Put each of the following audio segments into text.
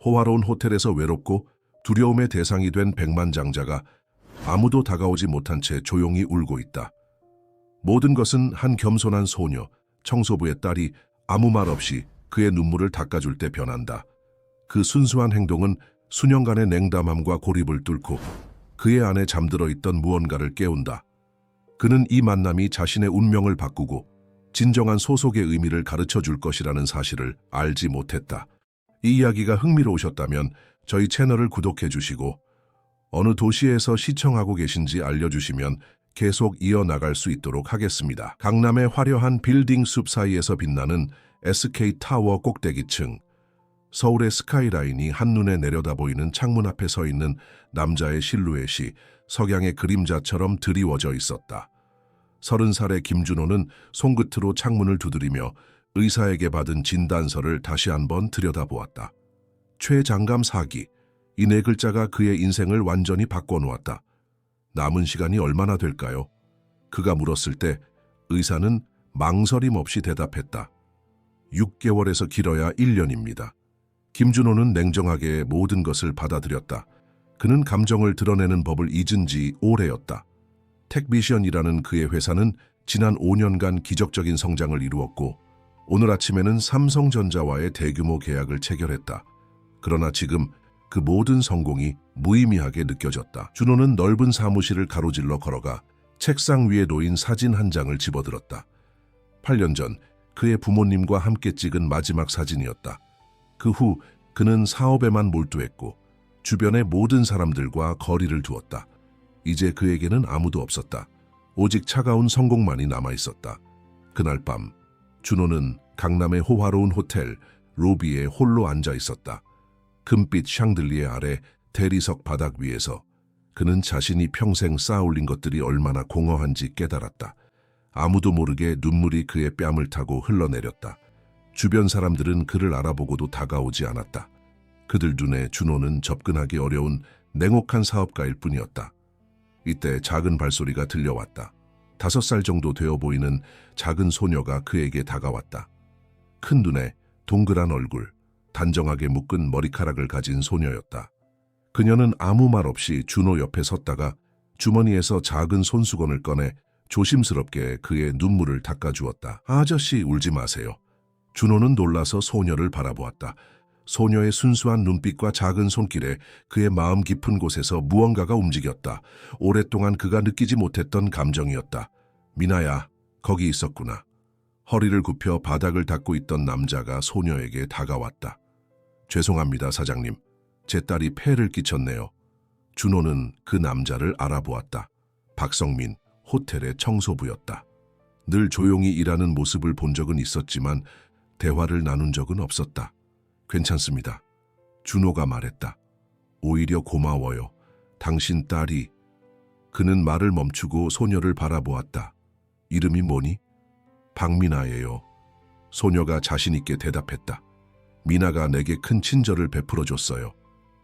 호화로운 호텔에서 외롭고 두려움의 대상이 된 백만장자가 아무도 다가오지 못한 채 조용히 울고 있다. 모든 것은 한 겸손한 소녀, 청소부의 딸이 아무 말 없이 그의 눈물을 닦아줄 때 변한다. 그 순수한 행동은 수년간의 냉담함과 고립을 뚫고 그의 안에 잠들어 있던 무언가를 깨운다. 그는 이 만남이 자신의 운명을 바꾸고 진정한 소속의 의미를 가르쳐 줄 것이라는 사실을 알지 못했다. 이 이야기가 흥미로우셨다면 저희 채널을 구독해 주시고 어느 도시에서 시청하고 계신지 알려주시면 계속 이어나갈 수 있도록 하겠습니다. 강남의 화려한 빌딩 숲 사이에서 빛나는 SK타워 꼭대기층. 서울의 스카이라인이 한눈에 내려다 보이는 창문 앞에 서 있는 남자의 실루엣이 석양의 그림자처럼 드리워져 있었다. 30살의 김준호는 손끝으로 창문을 두드리며 의사에게 받은 진단서를 다시 한번 들여다보았다. 최장감 사기. 이 네 글자가 그의 인생을 완전히 바꿔놓았다. 남은 시간이 얼마나 될까요? 그가 물었을 때 의사는 망설임 없이 대답했다. 6개월에서 길어야 1년입니다. 김준호는 냉정하게 모든 것을 받아들였다. 그는 감정을 드러내는 법을 잊은 지 오래였다. 택미션이라는 그의 회사는 지난 5년간 기적적인 성장을 이루었고 오늘 아침에는 삼성전자와의 대규모 계약을 체결했다. 그러나 지금 그 모든 성공이 무의미하게 느껴졌다. 준호는 넓은 사무실을 가로질러 걸어가 책상 위에 놓인 사진 한 장을 집어들었다. 8년 전 그의 부모님과 함께 찍은 마지막 사진이었다. 그 후 그는 사업에만 몰두했고 주변의 모든 사람들과 거리를 두었다. 이제 그에게는 아무도 없었다. 오직 차가운 성공만이 남아있었다. 그날 밤 준호는 강남의 호화로운 호텔 로비에 홀로 앉아 있었다. 금빛 샹들리에 아래 대리석 바닥 위에서 그는 자신이 평생 쌓아올린 것들이 얼마나 공허한지 깨달았다. 아무도 모르게 눈물이 그의 뺨을 타고 흘러내렸다. 주변 사람들은 그를 알아보고도 다가오지 않았다. 그들 눈에 준호는 접근하기 어려운 냉혹한 사업가일 뿐이었다. 이때 작은 발소리가 들려왔다. 5살 정도 되어 보이는 작은 소녀가 그에게 다가왔다. 큰 눈에 동그란 얼굴, 단정하게 묶은 머리카락을 가진 소녀였다. 그녀는 아무 말 없이 준호 옆에 섰다가 주머니에서 작은 손수건을 꺼내 조심스럽게 그의 눈물을 닦아주었다. 아저씨, 울지 마세요. 준호는 놀라서 소녀를 바라보았다. 소녀의 순수한 눈빛과 작은 손길에 그의 마음 깊은 곳에서 무언가가 움직였다. 오랫동안 그가 느끼지 못했던 감정이었다. 미나야, 거기 있었구나. 허리를 굽혀 바닥을 닦고 있던 남자가 소녀에게 다가왔다. 죄송합니다, 사장님. 제 딸이 폐를 끼쳤네요. 준호는 그 남자를 알아보았다. 박성민, 호텔의 청소부였다. 늘 조용히 일하는 모습을 본 적은 있었지만 대화를 나눈 적은 없었다. 괜찮습니다. 준호가 말했다. 오히려 고마워요. 당신 딸이... 그는 말을 멈추고 소녀를 바라보았다. 이름이 뭐니? 박미나예요. 소녀가 자신 있게 대답했다. 미나가 내게 큰 친절을 베풀어줬어요.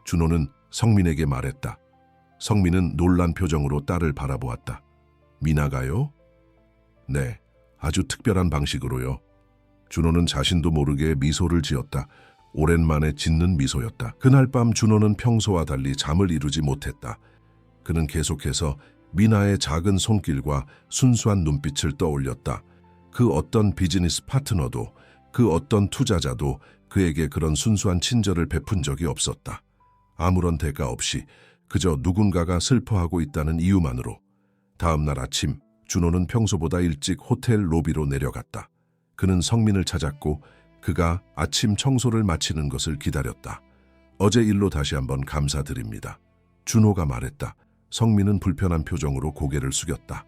준호는 성민에게 말했다. 성민은 놀란 표정으로 딸을 바라보았다. 미나가요? 네, 아주 특별한 방식으로요. 준호는 자신도 모르게 미소를 지었다. 오랜만에 짓는 미소였다. 그날 밤 준호는 평소와 달리 잠을 이루지 못했다. 그는 계속해서 미나의 작은 손길과 순수한 눈빛을 떠올렸다. 그 어떤 비즈니스 파트너도, 그 어떤 투자자도 그에게 그런 순수한 친절을 베푼 적이 없었다. 아무런 대가 없이 그저 누군가가 슬퍼하고 있다는 이유만으로. 다음 날 아침 준호는 평소보다 일찍 호텔 로비로 내려갔다. 그는 성민을 찾았고 그가 아침 청소를 마치는 것을 기다렸다. 어제 일로 다시 한번 감사드립니다. 준호가 말했다. 성민은 불편한 표정으로 고개를 숙였다.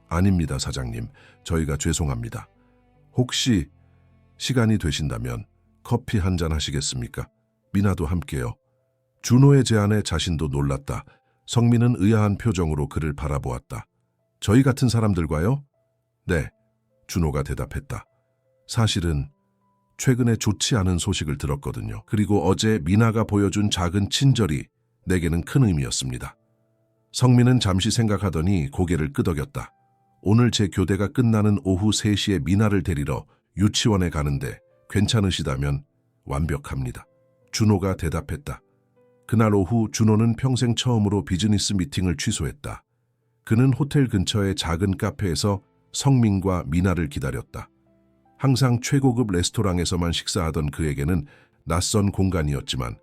아닙니다, 사장님. 저희가 죄송합니다. 혹시 시간이 되신다면 커피 한잔 하시겠습니까? 미나도 함께요. 준호의 제안에 자신도 놀랐다. 성민은 의아한 표정으로 그를 바라보았다. 저희 같은 사람들과요? 네, 준호가 대답했다. 사실은 최근에 좋지 않은 소식을 들었거든요. 그리고 어제 미나가 보여준 작은 친절이 내게는 큰 의미였습니다. 성민은 잠시 생각하더니 고개를 끄덕였다. 오늘 제 교대가 끝나는 오후 3시에 미나를 데리러 유치원에 가는데 괜찮으시다면 완벽합니다. 준호가 대답했다. 그날 오후 준호는 평생 처음으로 비즈니스 미팅을 취소했다. 그는 호텔 근처의 작은 카페에서 성민과 미나를 기다렸다. 항상 최고급 레스토랑에서만 식사하던 그에게는 낯선 공간이었지만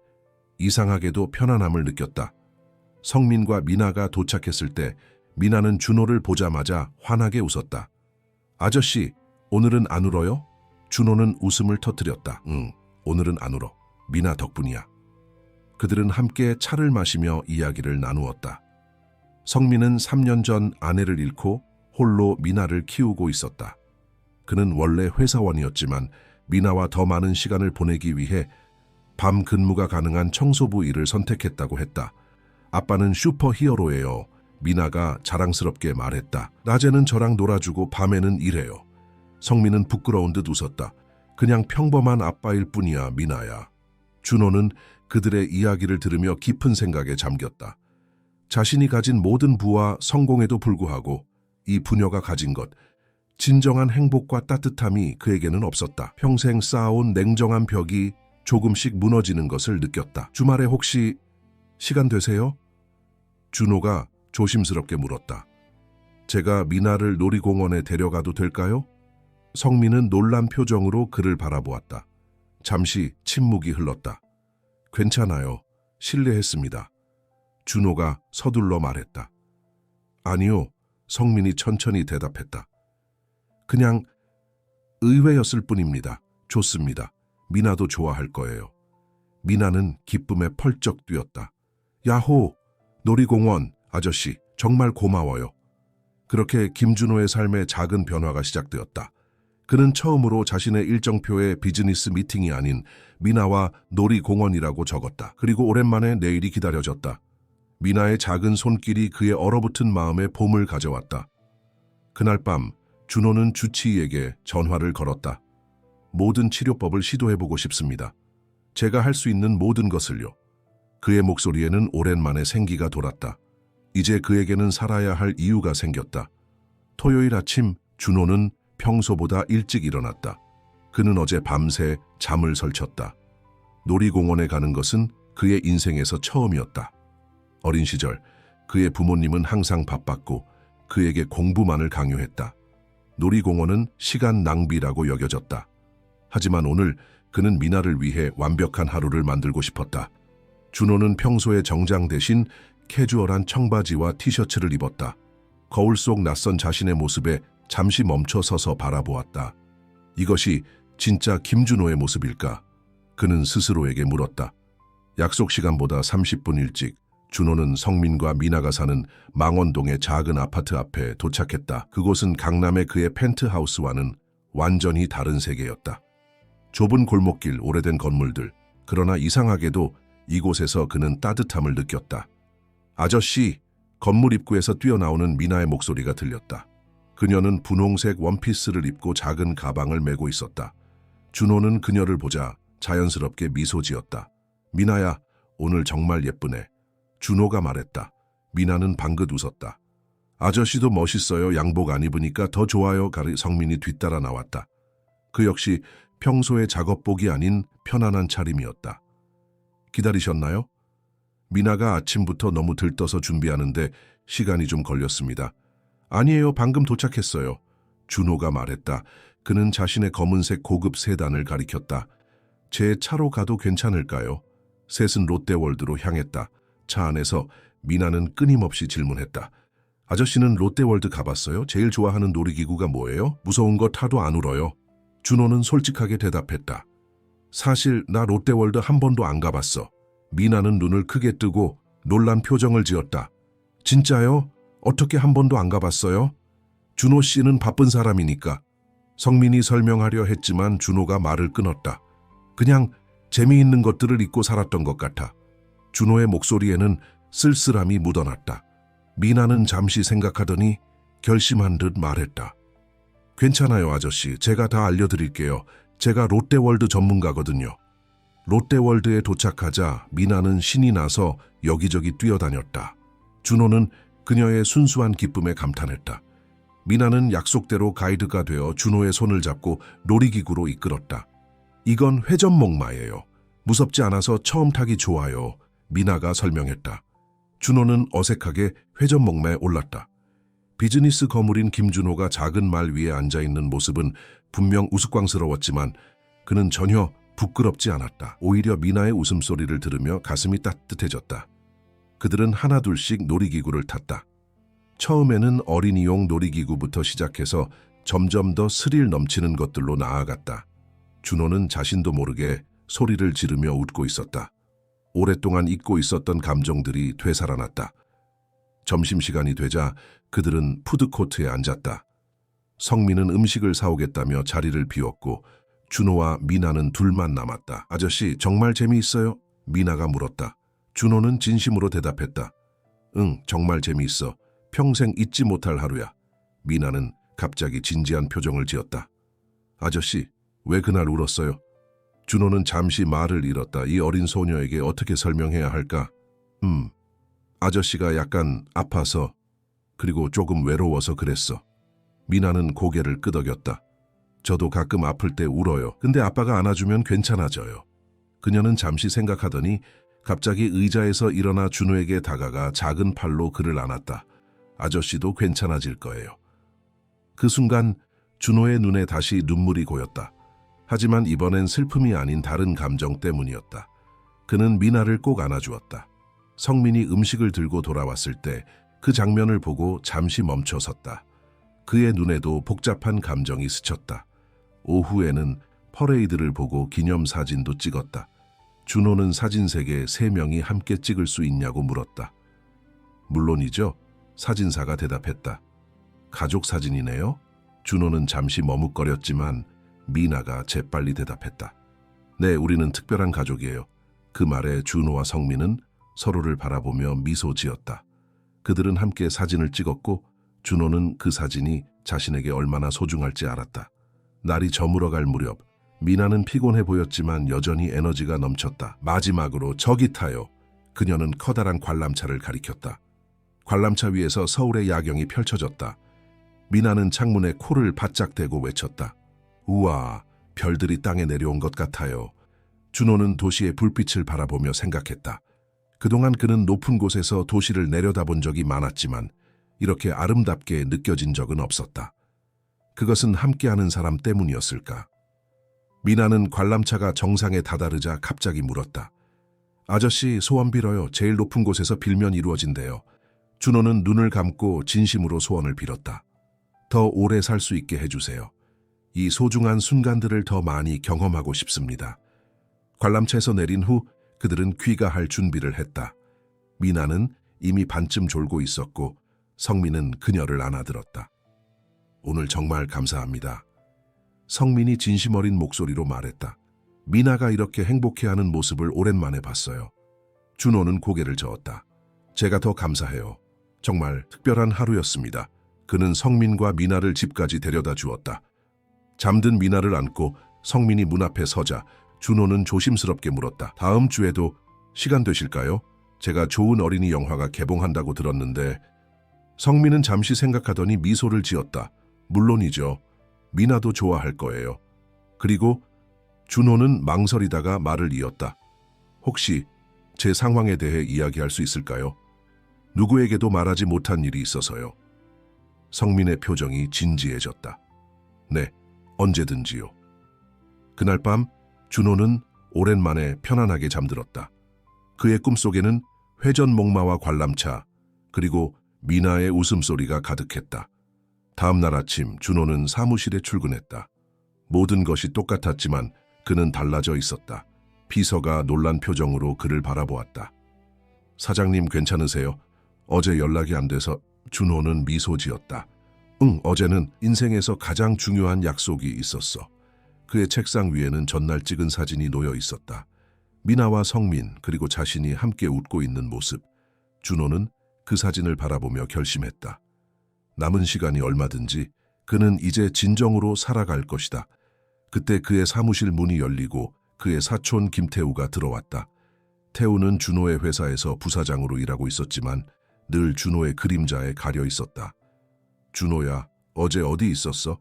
이상하게도 편안함을 느꼈다. 성민과 미나가 도착했을 때 미나는 준호를 보자마자 환하게 웃었다. 아저씨, 오늘은 안 울어요? 준호는 웃음을 터뜨렸다. 응, 오늘은 안 울어. 미나 덕분이야. 그들은 함께 차를 마시며 이야기를 나누었다. 성민은 3년 전 아내를 잃고 홀로 미나를 키우고 있었다. 그는 원래 회사원이었지만 미나와 더 많은 시간을 보내기 위해 밤 근무가 가능한 청소부 일을 선택했다고 했다. 아빠는 슈퍼히어로예요. 미나가 자랑스럽게 말했다. 낮에는 저랑 놀아주고 밤에는 일해요. 성민은 부끄러운 듯 웃었다. 그냥 평범한 아빠일 뿐이야, 미나야. 준호는 그들의 이야기를 들으며 깊은 생각에 잠겼다. 자신이 가진 모든 부와 성공에도 불구하고 이 부녀가 가진 것, 진정한 행복과 따뜻함이 그에게는 없었다. 평생 쌓아온 냉정한 벽이 조금씩 무너지는 것을 느꼈다. 주말에 혹시 시간 되세요? 준호가 조심스럽게 물었다. 제가 미나를 놀이공원에 데려가도 될까요? 성민은 놀란 표정으로 그를 바라보았다. 잠시 침묵이 흘렀다. 괜찮아요. 실례했습니다. 준호가 서둘러 말했다. 아니요. 성민이 천천히 대답했다. 그냥 의외였을 뿐입니다. 좋습니다. 미나도 좋아할 거예요. 미나는 기쁨에 펄쩍 뛰었다. 야호! 놀이공원 아저씨 정말 고마워요. 그렇게 김준호의 삶에 작은 변화가 시작되었다. 그는 처음으로 자신의 일정표에 비즈니스 미팅이 아닌 미나와 놀이공원이라고 적었다. 그리고 오랜만에 내일이 기다려졌다. 미나의 작은 손길이 그의 얼어붙은 마음에 봄을 가져왔다. 그날 밤 준호는 주치의에게 전화를 걸었다. 모든 치료법을 시도해보고 싶습니다. 제가 할 수 있는 모든 것을요. 그의 목소리에는 오랜만에 생기가 돌았다. 이제 그에게는 살아야 할 이유가 생겼다. 토요일 아침 준호는 평소보다 일찍 일어났다. 그는 어제 밤새 잠을 설쳤다. 놀이공원에 가는 것은 그의 인생에서 처음이었다. 어린 시절 그의 부모님은 항상 바빴고 그에게 공부만을 강요했다. 놀이공원은 시간 낭비라고 여겨졌다. 하지만 오늘 그는 미나를 위해 완벽한 하루를 만들고 싶었다. 준호는 평소의 정장 대신 캐주얼한 청바지와 티셔츠를 입었다. 거울 속 낯선 자신의 모습에 잠시 멈춰 서서 바라보았다. 이것이 진짜 김준호의 모습일까? 그는 스스로에게 물었다. 약속 시간보다 30분 일찍 준호는 성민과 미나가 사는 망원동의 작은 아파트 앞에 도착했다. 그곳은 강남의 그의 펜트하우스와는 완전히 다른 세계였다. 좁은 골목길, 오래된 건물들. 그러나 이상하게도 이곳에서 그는 따뜻함을 느꼈다. 아저씨! 건물 입구에서 뛰어나오는 미나의 목소리가 들렸다. 그녀는 분홍색 원피스를 입고 작은 가방을 메고 있었다. 준호는 그녀를 보자 자연스럽게 미소 지었다. 미나야, 오늘 정말 예쁘네. 준호가 말했다. 미나는 방긋 웃었다. 아저씨도 멋있어요. 양복 안 입으니까 더 좋아요. 성민이 뒤따라 나왔다. 그 역시 평소의 작업복이 아닌 편안한 차림이었다. 기다리셨나요? 미나가 아침부터 너무 들떠서 준비하는데 시간이 좀 걸렸습니다. 아니에요. 방금 도착했어요. 준호가 말했다. 그는 자신의 검은색 고급 세단을 가리켰다. 제 차로 가도 괜찮을까요? 셋은 롯데월드로 향했다. 차 안에서 미나는 끊임없이 질문했다. 아저씨는 롯데월드 가봤어요? 제일 좋아하는 놀이기구가 뭐예요? 무서운 거 타도 안 울어요. 준호는 솔직하게 대답했다. 사실 나 롯데월드 한 번도 안 가봤어. 미나는 눈을 크게 뜨고 놀란 표정을 지었다. 진짜요? 어떻게 한 번도 안 가봤어요? 준호 씨는 바쁜 사람이니까. 성민이 설명하려 했지만 준호가 말을 끊었다. 그냥 재미있는 것들을 잊고 살았던 것 같아. 준호의 목소리에는 쓸쓸함이 묻어났다. 미나는 잠시 생각하더니 결심한 듯 말했다. 괜찮아요, 아저씨. 제가 다 알려드릴게요. 제가 롯데월드 전문가거든요. 롯데월드에 도착하자 미나는 신이 나서 여기저기 뛰어다녔다. 준호는 그녀의 순수한 기쁨에 감탄했다. 미나는 약속대로 가이드가 되어 준호의 손을 잡고 놀이기구로 이끌었다. 이건 회전목마예요. 무섭지 않아서 처음 타기 좋아요. 미나가 설명했다. 준호는 어색하게 회전목마에 올랐다. 비즈니스 거물인 김준호가 작은 말 위에 앉아있는 모습은 분명 우스꽝스러웠지만 그는 전혀 부끄럽지 않았다. 오히려 미나의 웃음소리를 들으며 가슴이 따뜻해졌다. 그들은 하나둘씩 놀이기구를 탔다. 처음에는 어린이용 놀이기구부터 시작해서 점점 더 스릴 넘치는 것들로 나아갔다. 준호는 자신도 모르게 소리를 지르며 웃고 있었다. 오랫동안 잊고 있었던 감정들이 되살아났다. 점심시간이 되자 그들은 푸드코트에 앉았다. 성민은 음식을 사오겠다며 자리를 비웠고 준호와 미나는 둘만 남았다. 아저씨, 정말 재미있어요? 미나가 물었다. 준호는 진심으로 대답했다. 응, 정말 재미있어. 평생 잊지 못할 하루야. 미나는 갑자기 진지한 표정을 지었다. 아저씨, 왜 그날 울었어요? 준호는 잠시 말을 잃었다. 이 어린 소녀에게 어떻게 설명해야 할까? 아저씨가 약간 아파서 그리고 조금 외로워서 그랬어. 미나는 고개를 끄덕였다. 저도 가끔 아플 때 울어요. 근데 아빠가 안아주면 괜찮아져요. 그녀는 잠시 생각하더니 갑자기 의자에서 일어나 준호에게 다가가 작은 팔로 그를 안았다. 아저씨도 괜찮아질 거예요. 그 순간 준호의 눈에 다시 눈물이 고였다. 하지만 이번엔 슬픔이 아닌 다른 감정 때문이었다. 그는 미나를 꼭 안아주었다. 성민이 음식을 들고 돌아왔을 때 그 장면을 보고 잠시 멈춰섰다. 그의 눈에도 복잡한 감정이 스쳤다. 오후에는 퍼레이드를 보고 기념사진도 찍었다. 준호는 사진색에 3명이 함께 찍을 수 있냐고 물었다. 물론이죠. 사진사가 대답했다. 가족 사진이네요? 준호는 잠시 머뭇거렸지만 미나가 재빨리 대답했다. 네, 우리는 특별한 가족이에요. 그 말에 준호와 성민은 서로를 바라보며 미소 지었다. 그들은 함께 사진을 찍었고 준호는 그 사진이 자신에게 얼마나 소중할지 알았다. 날이 저물어갈 무렵 미나는 피곤해 보였지만 여전히 에너지가 넘쳤다. 마지막으로 저기 타요. 그녀는 커다란 관람차를 가리켰다. 관람차 위에서 서울의 야경이 펼쳐졌다. 미나는 창문에 코를 바짝 대고 외쳤다. 우와, 별들이 땅에 내려온 것 같아요. 준호는 도시의 불빛을 바라보며 생각했다. 그동안 그는 높은 곳에서 도시를 내려다본 적이 많았지만 이렇게 아름답게 느껴진 적은 없었다. 그것은 함께하는 사람 때문이었을까? 미나는 관람차가 정상에 다다르자 갑자기 물었다. 아저씨, 소원 빌어요. 제일 높은 곳에서 빌면 이루어진대요. 준호는 눈을 감고 진심으로 소원을 빌었다. 더 오래 살 수 있게 해주세요. 이 소중한 순간들을 더 많이 경험하고 싶습니다. 관람차에서 내린 후 그들은 귀가할 준비를 했다. 미나는 이미 반쯤 졸고 있었고 성민은 그녀를 안아들었다. 오늘 정말 감사합니다. 성민이 진심 어린 목소리로 말했다. 미나가 이렇게 행복해하는 모습을 오랜만에 봤어요. 준호는 고개를 저었다. 제가 더 감사해요. 정말 특별한 하루였습니다. 그는 성민과 미나를 집까지 데려다 주었다. 잠든 미나를 안고 성민이 문 앞에 서자 준호는 조심스럽게 물었다. 다음 주에도 시간 되실까요? 제가 좋은 어린이 영화가 개봉한다고 들었는데. 성민은 잠시 생각하더니 미소를 지었다. 물론이죠. 미나도 좋아할 거예요. 그리고 준호는 망설이다가 말을 이었다. 혹시 제 상황에 대해 이야기할 수 있을까요? 누구에게도 말하지 못한 일이 있어서요. 성민의 표정이 진지해졌다. 네, 언제든지요. 그날 밤 준호는 오랜만에 편안하게 잠들었다. 그의 꿈속에는 회전목마와 관람차, 그리고 미나의 웃음소리가 가득했다. 다음 날 아침 준호는 사무실에 출근했다. 모든 것이 똑같았지만 그는 달라져 있었다. 비서가 놀란 표정으로 그를 바라보았다. 사장님 괜찮으세요? 어제 연락이 안 돼서. 준호는 미소 지었다. 응, 어제는 인생에서 가장 중요한 약속이 있었어. 그의 책상 위에는 전날 찍은 사진이 놓여 있었다. 미나와 성민 그리고 자신이 함께 웃고 있는 모습. 준호는 그 사진을 바라보며 결심했다. 남은 시간이 얼마든지 그는 이제 진정으로 살아갈 것이다. 그때 그의 사무실 문이 열리고 그의 사촌 김태우가 들어왔다. 태우는 준호의 회사에서 부사장으로 일하고 있었지만 늘 준호의 그림자에 가려 있었다. 준호야, 어제 어디 있었어?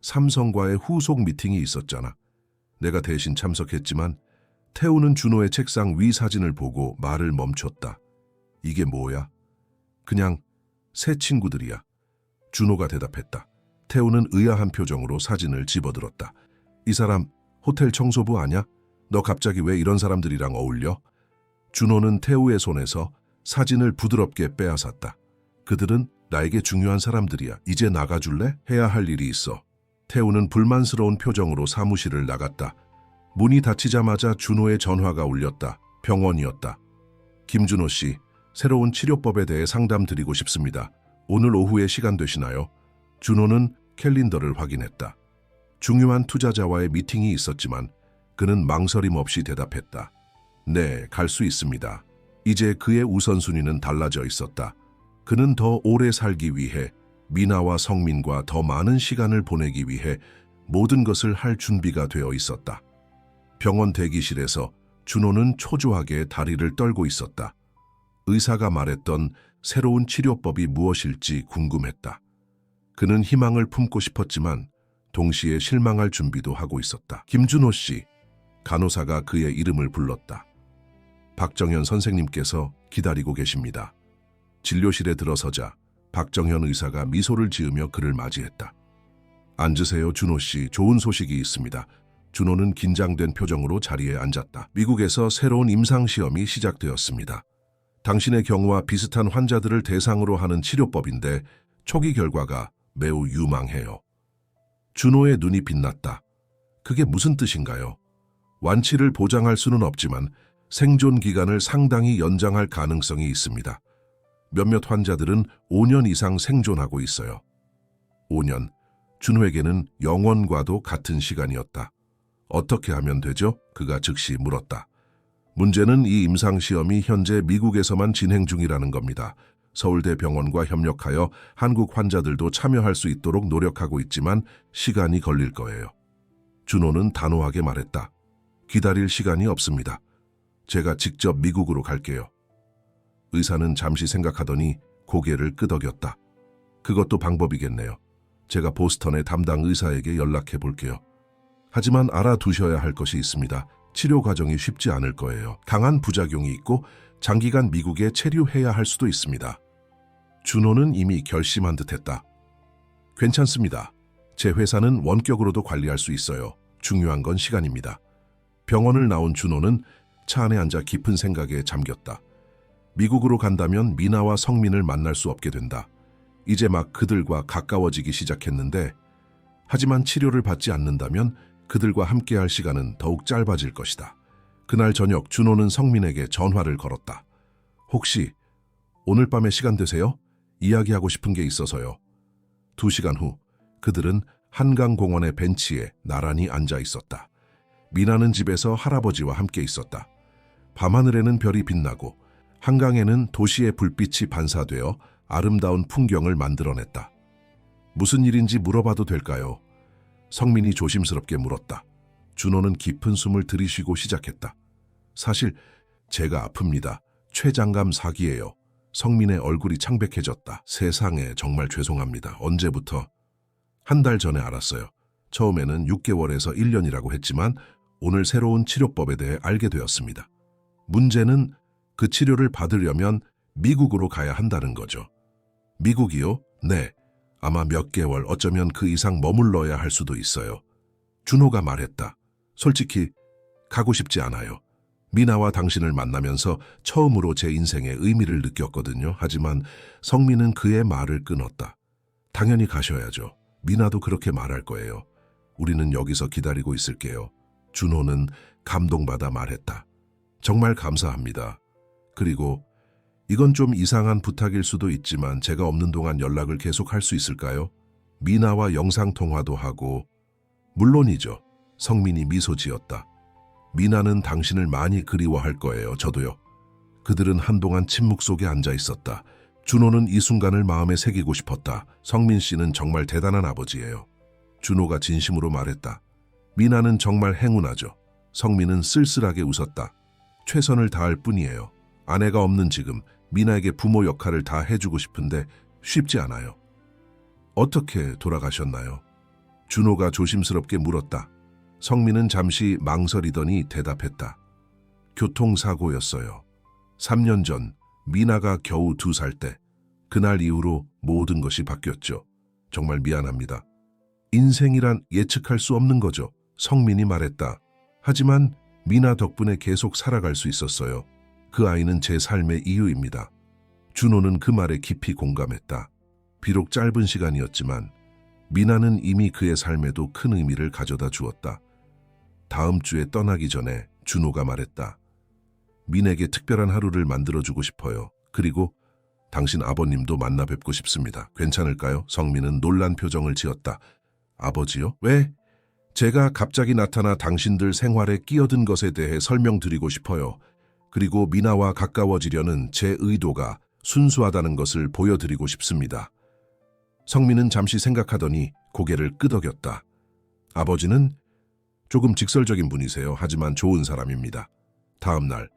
삼성과의 후속 미팅이 있었잖아. 내가 대신 참석했지만 태우는 준호의 책상 위 사진을 보고 말을 멈췄다. 이게 뭐야? 그냥 새 친구들이야. 준호가 대답했다. 태우는 의아한 표정으로 사진을 집어들었다. 이 사람 호텔 청소부 아냐? 너 갑자기 왜 이런 사람들이랑 어울려? 준호는 태우의 손에서 사진을 부드럽게 빼앗았다. 그들은 나에게 중요한 사람들이야. 이제 나가줄래? 해야 할 일이 있어. 태우는 불만스러운 표정으로 사무실을 나갔다. 문이 닫히자마자 준호의 전화가 울렸다. 병원이었다. 김준호 씨, 새로운 치료법에 대해 상담드리고 싶습니다. 오늘 오후에 시간 되시나요? 준호는 캘린더를 확인했다. 중요한 투자자와의 미팅이 있었지만 그는 망설임 없이 대답했다. 네, 갈 수 있습니다. 이제 그의 우선순위는 달라져 있었다. 그는 더 오래 살기 위해 미나와 성민과 더 많은 시간을 보내기 위해 모든 것을 할 준비가 되어 있었다. 병원 대기실에서 준호는 초조하게 다리를 떨고 있었다. 의사가 말했던 새로운 치료법이 무엇일지 궁금했다. 그는 희망을 품고 싶었지만 동시에 실망할 준비도 하고 있었다. 김준호 씨, 간호사가 그의 이름을 불렀다. 박정현 선생님께서 기다리고 계십니다. 진료실에 들어서자 박정현 의사가 미소를 지으며 그를 맞이했다. 앉으세요, 준호 씨. 좋은 소식이 있습니다. 준호는 긴장된 표정으로 자리에 앉았다. 미국에서 새로운 임상시험이 시작되었습니다. 당신의 경우와 비슷한 환자들을 대상으로 하는 치료법인데 초기 결과가 매우 유망해요. 준호의 눈이 빛났다. 그게 무슨 뜻인가요? 완치를 보장할 수는 없지만 생존 기간을 상당히 연장할 가능성이 있습니다. 몇몇 환자들은 5년 이상 생존하고 있어요. 5년, 준호에게는 영원과도 같은 시간이었다. 어떻게 하면 되죠? 그가 즉시 물었다. 문제는 이 임상시험이 현재 미국에서만 진행 중이라는 겁니다. 서울대병원과 협력하여 한국 환자들도 참여할 수 있도록 노력하고 있지만 시간이 걸릴 거예요. 준호는 단호하게 말했다. 기다릴 시간이 없습니다. 제가 직접 미국으로 갈게요. 의사는 잠시 생각하더니 고개를 끄덕였다. 그것도 방법이겠네요. 제가 보스턴의 담당 의사에게 연락해 볼게요. 하지만 알아두셔야 할 것이 있습니다. 치료 과정이 쉽지 않을 거예요. 강한 부작용이 있고 장기간 미국에 체류해야 할 수도 있습니다. 준호는 이미 결심한 듯했다. 괜찮습니다. 제 회사는 원격으로도 관리할 수 있어요. 중요한 건 시간입니다. 병원을 나온 준호는 차 안에 앉아 깊은 생각에 잠겼다. 미국으로 간다면 미나와 성민을 만날 수 없게 된다. 이제 막 그들과 가까워지기 시작했는데 하지만 치료를 받지 않는다면 그들과 함께할 시간은 더욱 짧아질 것이다. 그날 저녁 준호는 성민에게 전화를 걸었다. 혹시 오늘 밤에 시간 되세요? 이야기하고 싶은 게 있어서요. 2시간 후 그들은 한강공원의 벤치에 나란히 앉아 있었다. 미나는 집에서 할아버지와 함께 있었다. 밤하늘에는 별이 빛나고 한강에는 도시의 불빛이 반사되어 아름다운 풍경을 만들어냈다. 무슨 일인지 물어봐도 될까요? 성민이 조심스럽게 물었다. 준호는 깊은 숨을 들이쉬고 시작했다. 사실 제가 아픕니다. 췌장감 사기예요. 성민의 얼굴이 창백해졌다. 세상에 정말 죄송합니다. 언제부터? 1달 전에 알았어요. 처음에는 6개월에서 1년이라고 했지만 오늘 새로운 치료법에 대해 알게 되었습니다. 문제는 그 치료를 받으려면 미국으로 가야 한다는 거죠. 미국이요? 네. 아마 몇 개월, 어쩌면 그 이상 머물러야 할 수도 있어요. 준호가 말했다. 솔직히 가고 싶지 않아요. 미나와 당신을 만나면서 처음으로 제 인생의 의미를 느꼈거든요. 하지만 성민은 그의 말을 끊었다. 당연히 가셔야죠. 미나도 그렇게 말할 거예요. 우리는 여기서 기다리고 있을게요. 준호는 감동받아 말했다. 정말 감사합니다. 그리고 이건 좀 이상한 부탁일 수도 있지만 제가 없는 동안 연락을 계속할 수 있을까요? 미나와 영상통화도 하고. 물론이죠. 성민이 미소 지었다. 미나는 당신을 많이 그리워할 거예요. 저도요. 그들은 한동안 침묵 속에 앉아 있었다. 준호는 이 순간을 마음에 새기고 싶었다. 성민 씨는 정말 대단한 아버지예요. 준호가 진심으로 말했다. 미나는 정말 행운하죠. 성민은 쓸쓸하게 웃었다. 최선을 다할 뿐이에요. 아내가 없는 지금 미나에게 부모 역할을 다 해주고 싶은데 쉽지 않아요. 어떻게 돌아가셨나요? 준호가 조심스럽게 물었다. 성민은 잠시 망설이더니 대답했다. 교통사고였어요. 3년 전 미나가 겨우 2살 때 그날 이후로 모든 것이 바뀌었죠. 정말 미안합니다. 인생이란 예측할 수 없는 거죠. 성민이 말했다. 하지만 미나 덕분에 계속 살아갈 수 있었어요. 그 아이는 제 삶의 이유입니다. 준호는 그 말에 깊이 공감했다. 비록 짧은 시간이었지만 미나는 이미 그의 삶에도 큰 의미를 가져다 주었다. 다음 주에 떠나기 전에 준호가 말했다. 민에게 특별한 하루를 만들어주고 싶어요. 그리고 당신 아버님도 만나 뵙고 싶습니다. 괜찮을까요? 성민은 놀란 표정을 지었다. 아버지요? 왜? 제가 갑자기 나타나 당신들 생활에 끼어든 것에 대해 설명드리고 싶어요. 그리고 미나와 가까워지려는 제 의도가 순수하다는 것을 보여드리고 싶습니다. 성민은 잠시 생각하더니 고개를 끄덕였다. 아버지는 조금 직설적인 분이세요. 하지만 좋은 사람입니다. 다음 날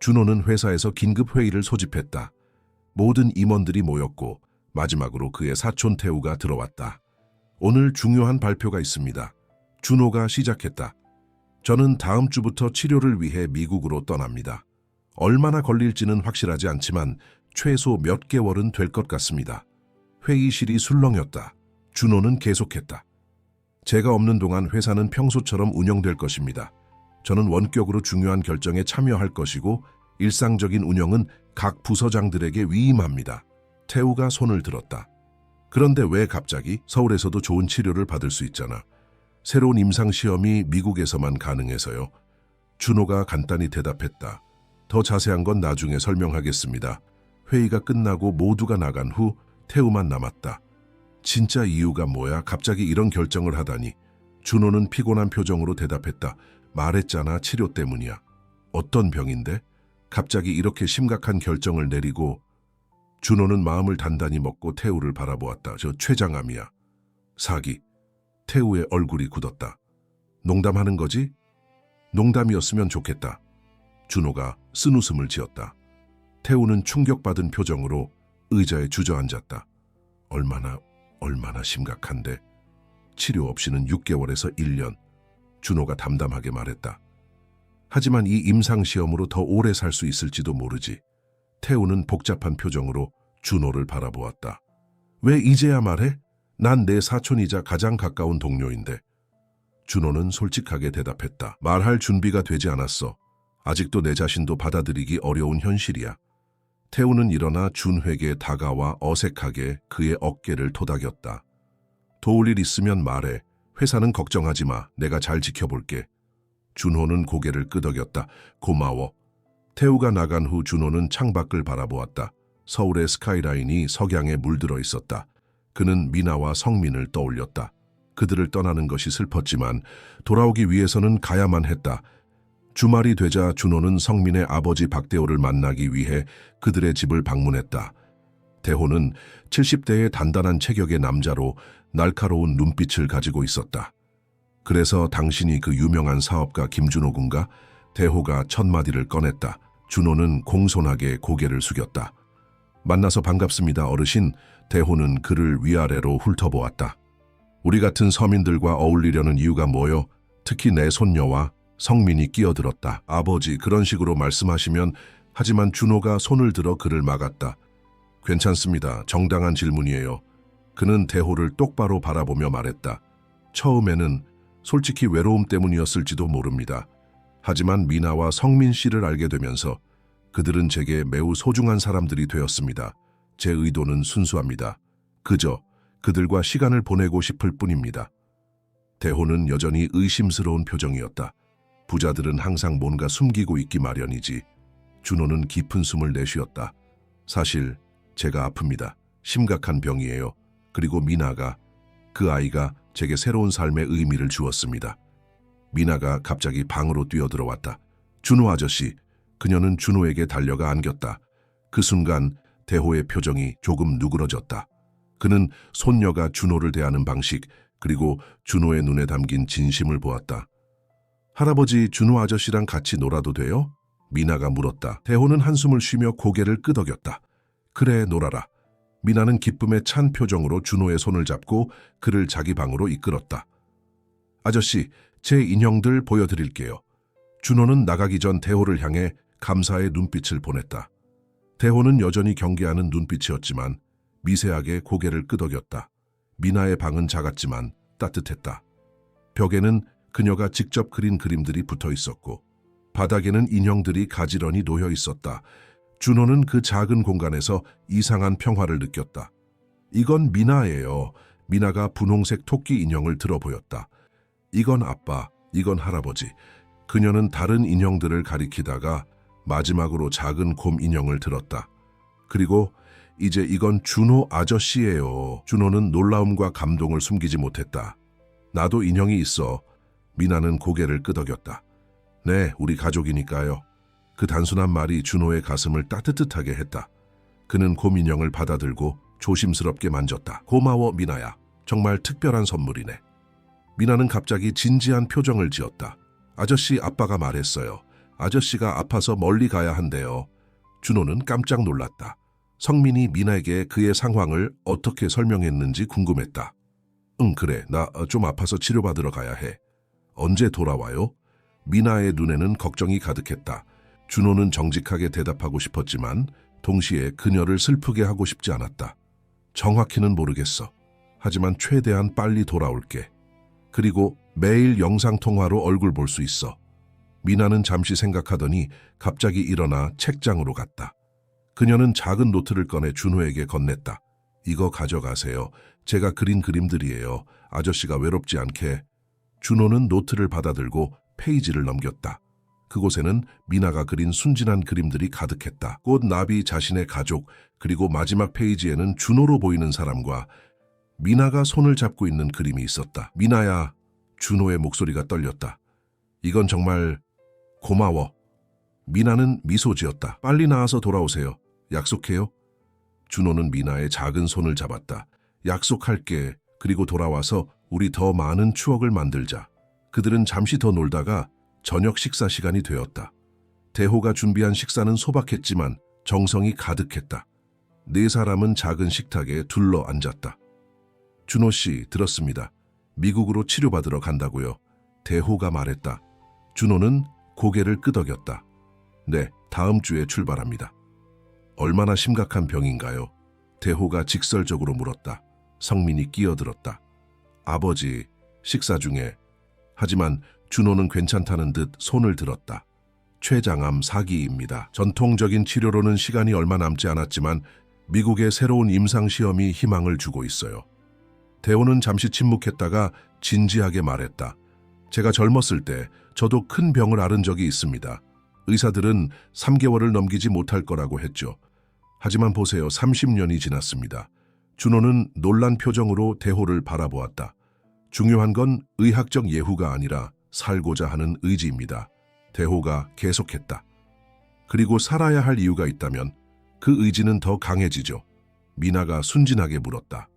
준호는 회사에서 긴급 회의를 소집했다. 모든 임원들이 모였고 마지막으로 그의 사촌 태우가 들어왔다. 오늘 중요한 발표가 있습니다. 준호가 시작했다. 저는 다음 주부터 치료를 위해 미국으로 떠납니다. 얼마나 걸릴지는 확실하지 않지만 최소 몇 개월은 될 것 같습니다. 회의실이 술렁였다. 준호는 계속했다. 제가 없는 동안 회사는 평소처럼 운영될 것입니다. 저는 원격으로 중요한 결정에 참여할 것이고 일상적인 운영은 각 부서장들에게 위임합니다. 태우가 손을 들었다. 그런데 왜 갑자기? 서울에서도 좋은 치료를 받을 수 있잖아. 새로운 임상시험이 미국에서만 가능해서요. 준호가 간단히 대답했다. 더 자세한 건 나중에 설명하겠습니다. 회의가 끝나고 모두가 나간 후 태우만 남았다. 진짜 이유가 뭐야? 갑자기 이런 결정을 하다니. 준호는 피곤한 표정으로 대답했다. 말했잖아, 치료 때문이야. 어떤 병인데? 갑자기 이렇게 심각한 결정을 내리고. 준호는 마음을 단단히 먹고 태우를 바라보았다. 저 췌장암이야. 사기. 태우의 얼굴이 굳었다. 농담하는 거지? 농담이었으면 좋겠다. 준호가 쓴웃음을 지었다. 태우는 충격받은 표정으로 의자에 주저앉았다. 얼마나 심각한데. 치료 없이는 6개월에서 1년. 준호가 담담하게 말했다. 하지만 이 임상시험으로 더 오래 살 수 있을지도 모르지. 태우는 복잡한 표정으로 준호를 바라보았다. 왜 이제야 말해? 난 내 사촌이자 가장 가까운 동료인데. 준호는 솔직하게 대답했다. 말할 준비가 되지 않았어. 아직도 내 자신도 받아들이기 어려운 현실이야. 태우는 일어나 준호에게 다가와 어색하게 그의 어깨를 토닥였다. 도울 일 있으면 말해. 회사는 걱정하지 마. 내가 잘 지켜볼게. 준호는 고개를 끄덕였다. 고마워. 태우가 나간 후 준호는 창밖을 바라보았다. 서울의 스카이라인이 석양에 물들어 있었다. 그는 미나와 성민을 떠올렸다. 그들을 떠나는 것이 슬펐지만 돌아오기 위해서는 가야만 했다. 주말이 되자 준호는 성민의 아버지 박대호를 만나기 위해 그들의 집을 방문했다. 대호는 70대의 단단한 체격의 남자로 날카로운 눈빛을 가지고 있었다. 그래서 당신이 그 유명한 사업가 김준호 군가? 대호가 첫 마디를 꺼냈다. 준호는 공손하게 고개를 숙였다. 만나서 반갑습니다, 어르신. 대호는 그를 위아래로 훑어보았다. 우리 같은 서민들과 어울리려는 이유가 뭐요? 특히 내 손녀와 성민이 끼어들었다. 아버지, 그런 식으로 말씀하시면. 하지만 준호가 손을 들어 그를 막았다. 괜찮습니다. 정당한 질문이에요. 그는 대호를 똑바로 바라보며 말했다. 처음에는 솔직히 외로움 때문이었을지도 모릅니다. 하지만 미나와 성민 씨를 알게 되면서 그들은 제게 매우 소중한 사람들이 되었습니다. 제 의도는 순수합니다. 그저 그들과 시간을 보내고 싶을 뿐입니다. 대호는 여전히 의심스러운 표정이었다. 부자들은 항상 뭔가 숨기고 있기 마련이지. 준호는 깊은 숨을 내쉬었다. 사실 제가 아픕니다. 심각한 병이에요. 그리고 미나가, 그 아이가 제게 새로운 삶의 의미를 주었습니다. 미나가 갑자기 방으로 뛰어들어왔다. 준호 아저씨. 그녀는 준호에게 달려가 안겼다. 그 순간 대호의 표정이 조금 누그러졌다. 그는 손녀가 준호를 대하는 방식, 그리고 준호의 눈에 담긴 진심을 보았다. 할아버지, 준호 아저씨랑 같이 놀아도 돼요? 미나가 물었다. 대호는 한숨을 쉬며 고개를 끄덕였다. 그래, 놀아라. 미나는 기쁨에 찬 표정으로 준호의 손을 잡고 그를 자기 방으로 이끌었다. 아저씨, 제 인형들 보여드릴게요. 준호는 나가기 전 대호를 향해 감사의 눈빛을 보냈다. 대호는 여전히 경계하는 눈빛이었지만 미세하게 고개를 끄덕였다. 미나의 방은 작았지만 따뜻했다. 벽에는 그녀가 직접 그린 그림들이 붙어 있었고 바닥에는 인형들이 가지런히 놓여 있었다. 준호는 그 작은 공간에서 이상한 평화를 느꼈다. 이건 미나예요. 미나가 분홍색 토끼 인형을 들어 보였다. 이건 아빠, 이건 할아버지. 그녀는 다른 인형들을 가리키다가 마지막으로 작은 곰 인형을 들었다. 그리고 이제 이건 준호 아저씨예요. 준호는 놀라움과 감동을 숨기지 못했다. 나도 인형이 있어. 미나는 고개를 끄덕였다. 네, 우리 가족이니까요. 그 단순한 말이 준호의 가슴을 따뜻하게 했다. 그는 곰 인형을 받아들고 조심스럽게 만졌다. 고마워, 미나야. 정말 특별한 선물이네. 미나는 갑자기 진지한 표정을 지었다. 아저씨, 아빠가 말했어요. 아저씨가 아파서 멀리 가야 한대요. 준호는 깜짝 놀랐다. 성민이 미나에게 그의 상황을 어떻게 설명했는지 궁금했다. 응, 그래. 나 좀 아파서 치료받으러 가야 해. 언제 돌아와요? 미나의 눈에는 걱정이 가득했다. 준호는 정직하게 대답하고 싶었지만 동시에 그녀를 슬프게 하고 싶지 않았다. 정확히는 모르겠어. 하지만 최대한 빨리 돌아올게. 그리고 매일 영상통화로 얼굴 볼 수 있어. 미나는 잠시 생각하더니 갑자기 일어나 책장으로 갔다. 그녀는 작은 노트를 꺼내 준호에게 건넸다. 이거 가져가세요. 제가 그린 그림들이에요. 아저씨가 외롭지 않게. 준호는 노트를 받아들고 페이지를 넘겼다. 그곳에는 미나가 그린 순진한 그림들이 가득했다. 꽃, 나비, 자신의 가족, 그리고 마지막 페이지에는 준호로 보이는 사람과 미나가 손을 잡고 있는 그림이 있었다. 미나야, 준호의 목소리가 떨렸다. 이건 정말 고마워. 미나는 미소 지었다. 빨리 나와서 돌아오세요. 약속해요? 준호는 미나의 작은 손을 잡았다. 약속할게. 그리고 돌아와서 우리 더 많은 추억을 만들자. 그들은 잠시 더 놀다가 저녁 식사 시간이 되었다. 대호가 준비한 식사는 소박했지만 정성이 가득했다. 네 사람은 작은 식탁에 둘러 앉았다. 준호 씨, 들었습니다. 미국으로 치료받으러 간다고요. 대호가 말했다. 준호는 고개를 끄덕였다. 네, 다음 주에 출발합니다. 얼마나 심각한 병인가요? 대호가 직설적으로 물었다. 성민이 끼어들었다. 아버지, 식사 중에. 하지만 준호는 괜찮다는 듯 손을 들었다. 췌장암 4기입니다. 전통적인 치료로는 시간이 얼마 남지 않았지만 미국의 새로운 임상시험이 희망을 주고 있어요. 대호는 잠시 침묵했다가 진지하게 말했다. 제가 젊었을 때 저도 큰 병을 앓은 적이 있습니다. 의사들은 3개월을 넘기지 못할 거라고 했죠. 하지만 보세요. 30년이 지났습니다. 준호는 놀란 표정으로 대호를 바라보았다. 중요한 건 의학적 예후가 아니라 살고자 하는 의지입니다. 대호가 계속했다. 그리고 살아야 할 이유가 있다면 그 의지는 더 강해지죠. 미나가 순진하게 물었다.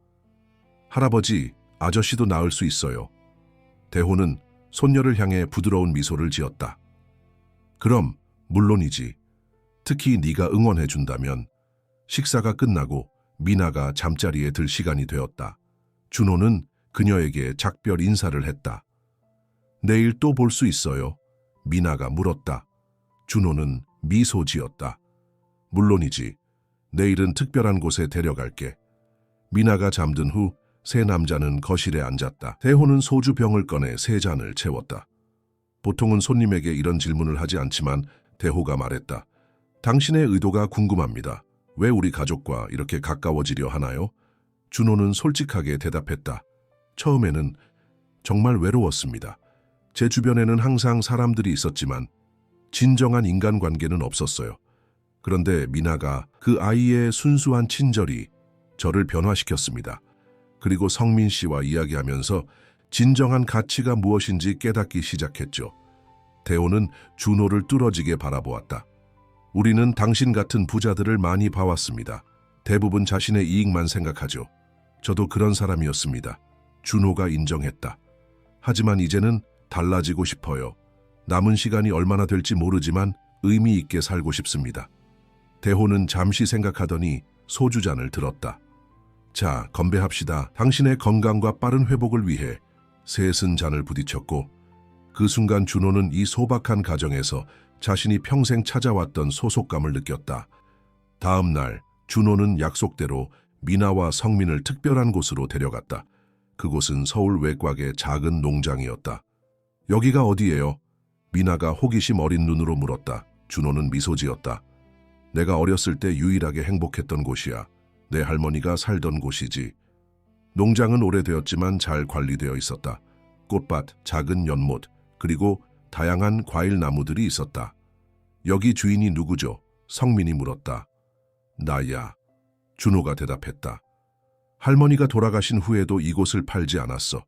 할아버지, 아저씨도 나을 수 있어요. 대호는 손녀를 향해 부드러운 미소를 지었다. 그럼 물론이지. 특히 네가 응원해준다면. 식사가 끝나고 미나가 잠자리에 들 시간이 되었다. 준호는 그녀에게 작별 인사를 했다. 내일 또 볼 수 있어요? 미나가 물었다. 준호는 미소 지었다. 물론이지. 내일은 특별한 곳에 데려갈게. 미나가 잠든 후 세 남자는 거실에 앉았다. 대호는 소주병을 꺼내 세 잔을 채웠다. 보통은 손님에게 이런 질문을 하지 않지만 대호가 말했다. 당신의 의도가 궁금합니다. 왜 우리 가족과 이렇게 가까워지려 하나요? 준호는 솔직하게 대답했다. 처음에는 정말 외로웠습니다. 제 주변에는 항상 사람들이 있었지만 진정한 인간관계는 없었어요. 그런데 미나가 그 아이의 순수한 친절이 저를 변화시켰습니다. 그리고 성민 씨와 이야기하면서 진정한 가치가 무엇인지 깨닫기 시작했죠. 대호는 준호를 뚫어지게 바라보았다. 우리는 당신 같은 부자들을 많이 봐왔습니다. 대부분 자신의 이익만 생각하죠. 저도 그런 사람이었습니다. 준호가 인정했다. 하지만 이제는 달라지고 싶어요. 남은 시간이 얼마나 될지 모르지만 의미 있게 살고 싶습니다. 대호는 잠시 생각하더니 소주잔을 들었다. 자, 건배합시다. 당신의 건강과 빠른 회복을 위해 셋은 잔을 부딪혔고 그 순간 준호는 이 소박한 가정에서 자신이 평생 찾아왔던 소속감을 느꼈다. 다음 날 준호는 약속대로 미나와 성민을 특별한 곳으로 데려갔다. 그곳은 서울 외곽의 작은 농장이었다. 여기가 어디예요? 미나가 호기심 어린 눈으로 물었다. 준호는 미소 지었다. 내가 어렸을 때 유일하게 행복했던 곳이야. 내 할머니가 살던 곳이지. 농장은 오래되었지만 잘 관리되어 있었다. 꽃밭, 작은 연못, 그리고 다양한 과일 나무들이 있었다. 여기 주인이 누구죠? 성민이 물었다. 나야. 준호가 대답했다. 할머니가 돌아가신 후에도 이곳을 팔지 않았어.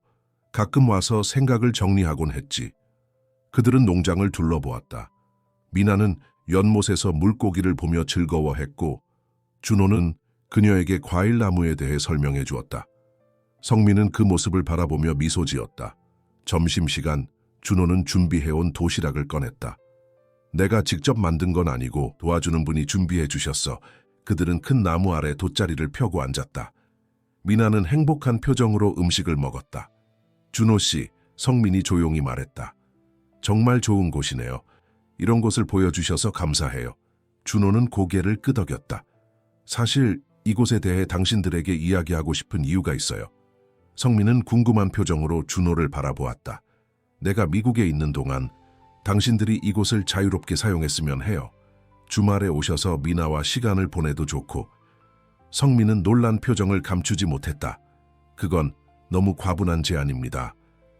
가끔 와서 생각을 정리하곤 했지. 그들은 농장을 둘러보았다. 미나는 연못에서 물고기를 보며 즐거워했고 준호는 그녀에게 과일 나무에 대해 설명해 주었다. 성민은 그 모습을 바라보며 미소 지었다. 점심시간 준호는 준비해온 도시락을 꺼냈다. 내가 직접 만든 건 아니고 도와주는 분이 준비해 주셨어. 그들은 큰 나무 아래 돗자리를 펴고 앉았다. 미나는 행복한 표정으로 음식을 먹었다. 준호 씨, 성민이 조용히 말했다. 정말 좋은 곳이네요. 이런 곳을 보여주셔서 감사해요. 준호는 고개를 끄덕였다. 사실 이곳에 대해 당신들에게 이야기하고 싶은 이유가 있어요. 성민은 궁금한 표정으로 준호를 바라보았다. 내가 미국에 있는 동안 당신들이 이곳을 자유롭게 사용했으면 해요. 주말에 오셔서 미나와 시간을 보내도 좋고. 성민은 놀란 표정을 감추지 못했다. 그건 너무 과분한 제안입니다.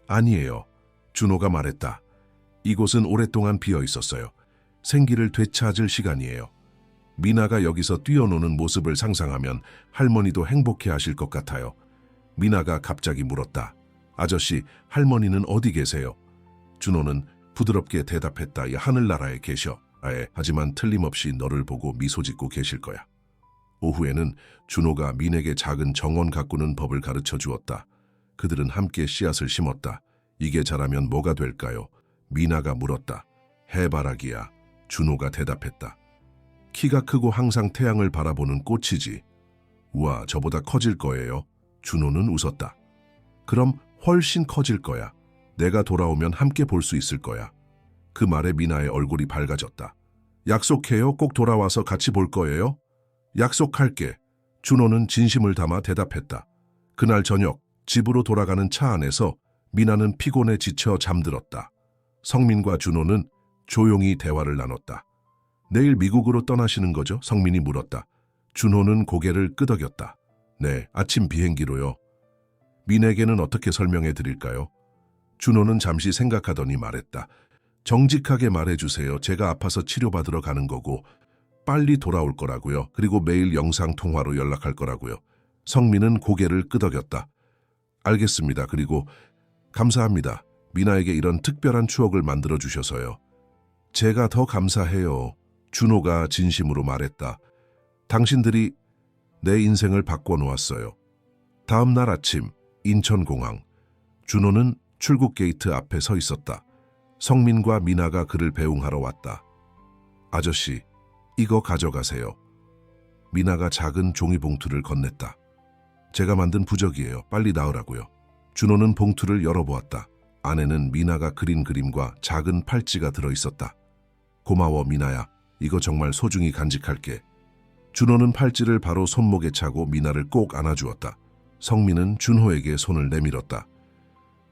아니에요. 준호가 말했다. 이곳은 오랫동안 비어 있었어요. 생기를 되찾을 시간이에요. 미나가 여기서 뛰어노는 모습을 상상하면 할머니도 행복해 하실 것 같아요. 미나가 갑자기 물었다. 아저씨, 할머니는 어디 계세요? 준호는 부드럽게 대답했다. 이 하늘나라에 계셔. 하지만 틀림없이 너를 보고 미소 짓고 계실 거야. 오후에는 준호가 민에게 작은 정원 가꾸는 법을 가르쳐 주었다. 그들은 함께 씨앗을 심었다. 이게 자라면 뭐가 될까요? 미나가 물었다. 해바라기야. 준호가 대답했다. 키가 크고 항상 태양을 바라보는 꽃이지. 우와, 저보다 커질 거예요. 준호는 웃었다. 그럼 훨씬 커질 거야. 내가 돌아오면 함께 볼 수 있을 거야. 그 말에 미나의 얼굴이 밝아졌다. 약속해요? 꼭 돌아와서 같이 볼 거예요? 약속할게. 준호는 진심을 담아 대답했다. 그날 저녁 집으로 돌아가는 차 안에서 미나는 피곤해 지쳐 잠들었다. 성민과 준호는 조용히 대화를 나눴다. 내일 미국으로 떠나시는 거죠? 성민이 물었다. 준호는 고개를 끄덕였다. 네, 아침 비행기로요. 민에게는 어떻게 설명해 드릴까요? 준호는 잠시 생각하더니 말했다. 정직하게 말해주세요. 제가 아파서 치료받으러 가는 거고 빨리 돌아올 거라고요. 그리고 매일 영상통화로 연락할 거라고요. 성민은 고개를 끄덕였다. 알겠습니다. 그리고 감사합니다. 미나에게 이런 특별한 추억을 만들어주셔서요. 제가 더 감사해요. 준호가 진심으로 말했다. 당신들이 내 인생을 바꿔놓았어요. 다음 날 아침 인천공항. 준호는 출국 게이트 앞에 서 있었다. 성민과 미나가 그를 배웅하러 왔다. 아저씨, 이거 가져가세요. 미나가 작은 종이봉투를 건넸다. 제가 만든 부적이에요. 빨리 나으라고요. 준호는 봉투를 열어보았다. 안에는 미나가 그린 그림과 작은 팔찌가 들어있었다. 고마워, 미나야. 이거 정말 소중히 간직할게. 준호는 팔찌를 바로 손목에 차고 미나를 꼭 안아주었다. 성민은 준호에게 손을 내밀었다.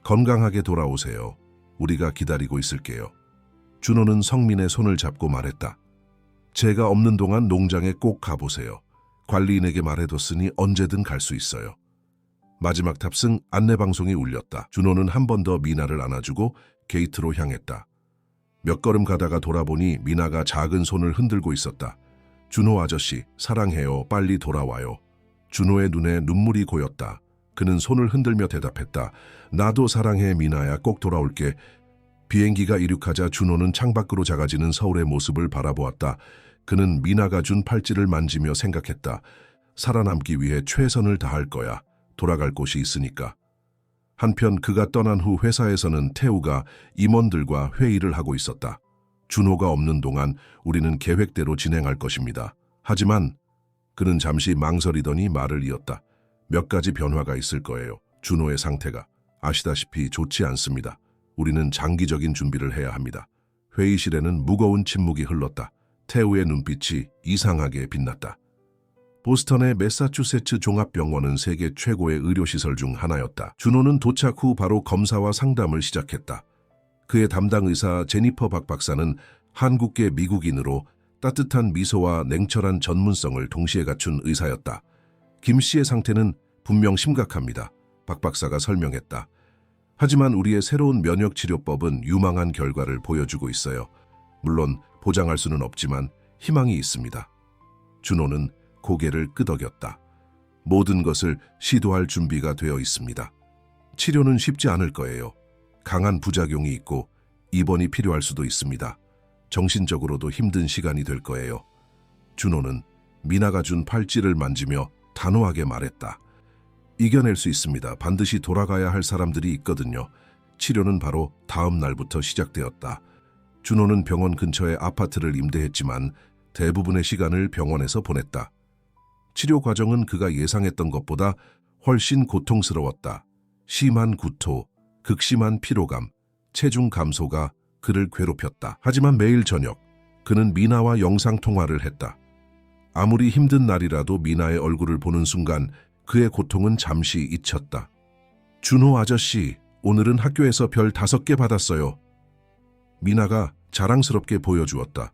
건강하게 돌아오세요. 우리가 기다리고 있을게요. 준호는 성민의 손을 잡고 말했다. 제가 없는 동안 농장에 꼭 가보세요. 관리인에게 말해뒀으니 언제든 갈 수 있어요. 마지막 탑승 안내방송이 울렸다. 준호는 한 번 더 미나를 안아주고 게이트로 향했다. 몇 걸음 가다가 돌아보니 미나가 작은 손을 흔들고 있었다. 준호 아저씨, 사랑해요. 빨리 돌아와요. 준호의 눈에 눈물이 고였다. 그는 손을 흔들며 대답했다. 나도 사랑해, 미나야. 꼭 돌아올게. 비행기가 이륙하자 준호는 창밖으로 작아지는 서울의 모습을 바라보았다. 그는 미나가 준 팔찌를 만지며 생각했다. 살아남기 위해 최선을 다할 거야. 돌아갈 곳이 있으니까. 한편 그가 떠난 후 회사에서는 태우가 임원들과 회의를 하고 있었다. 준호가 없는 동안 우리는 계획대로 진행할 것입니다. 하지만 그는 잠시 망설이더니 말을 이었다. 몇 가지 변화가 있을 거예요. 준호의 상태가 아시다시피 좋지 않습니다. 우리는 장기적인 준비를 해야 합니다. 회의실에는 무거운 침묵이 흘렀다. 태우의 눈빛이 이상하게 빛났다. 보스턴의 매사추세츠 종합병원은 세계 최고의 의료시설 중 하나였다. 준호는 도착 후 바로 검사와 상담을 시작했다. 그의 담당 의사 제니퍼 박 박사는 한국계 미국인으로 따뜻한 미소와 냉철한 전문성을 동시에 갖춘 의사였다. 김 씨의 상태는 분명 심각합니다. 박 박사가 설명했다. 하지만 우리의 새로운 면역치료법은 유망한 결과를 보여주고 있어요. 물론 보장할 수는 없지만 희망이 있습니다. 준호는 고개를 끄덕였다. 모든 것을 시도할 준비가 되어 있습니다. 치료는 쉽지 않을 거예요. 강한 부작용이 있고 입원이 필요할 수도 있습니다. 정신적으로도 힘든 시간이 될 거예요. 준호는 미나가 준 팔찌를 만지며 단호하게 말했다. 이겨낼 수 있습니다. 반드시 돌아가야 할 사람들이 있거든요. 치료는 바로 다음 날부터 시작되었다. 준호는 병원 근처에 아파트를 임대했지만 대부분의 시간을 병원에서 보냈다. 치료 과정은 그가 예상했던 것보다 훨씬 고통스러웠다. 심한 구토, 극심한 피로감, 체중 감소가 그를 괴롭혔다. 하지만 매일 저녁 그는 미나와 영상통화를 했다. 아무리 힘든 날이라도 미나의 얼굴을 보는 순간 그의 고통은 잠시 잊혔다. 준호 아저씨, 오늘은 학교에서 별 5개 받았어요. 미나가 자랑스럽게 보여주었다.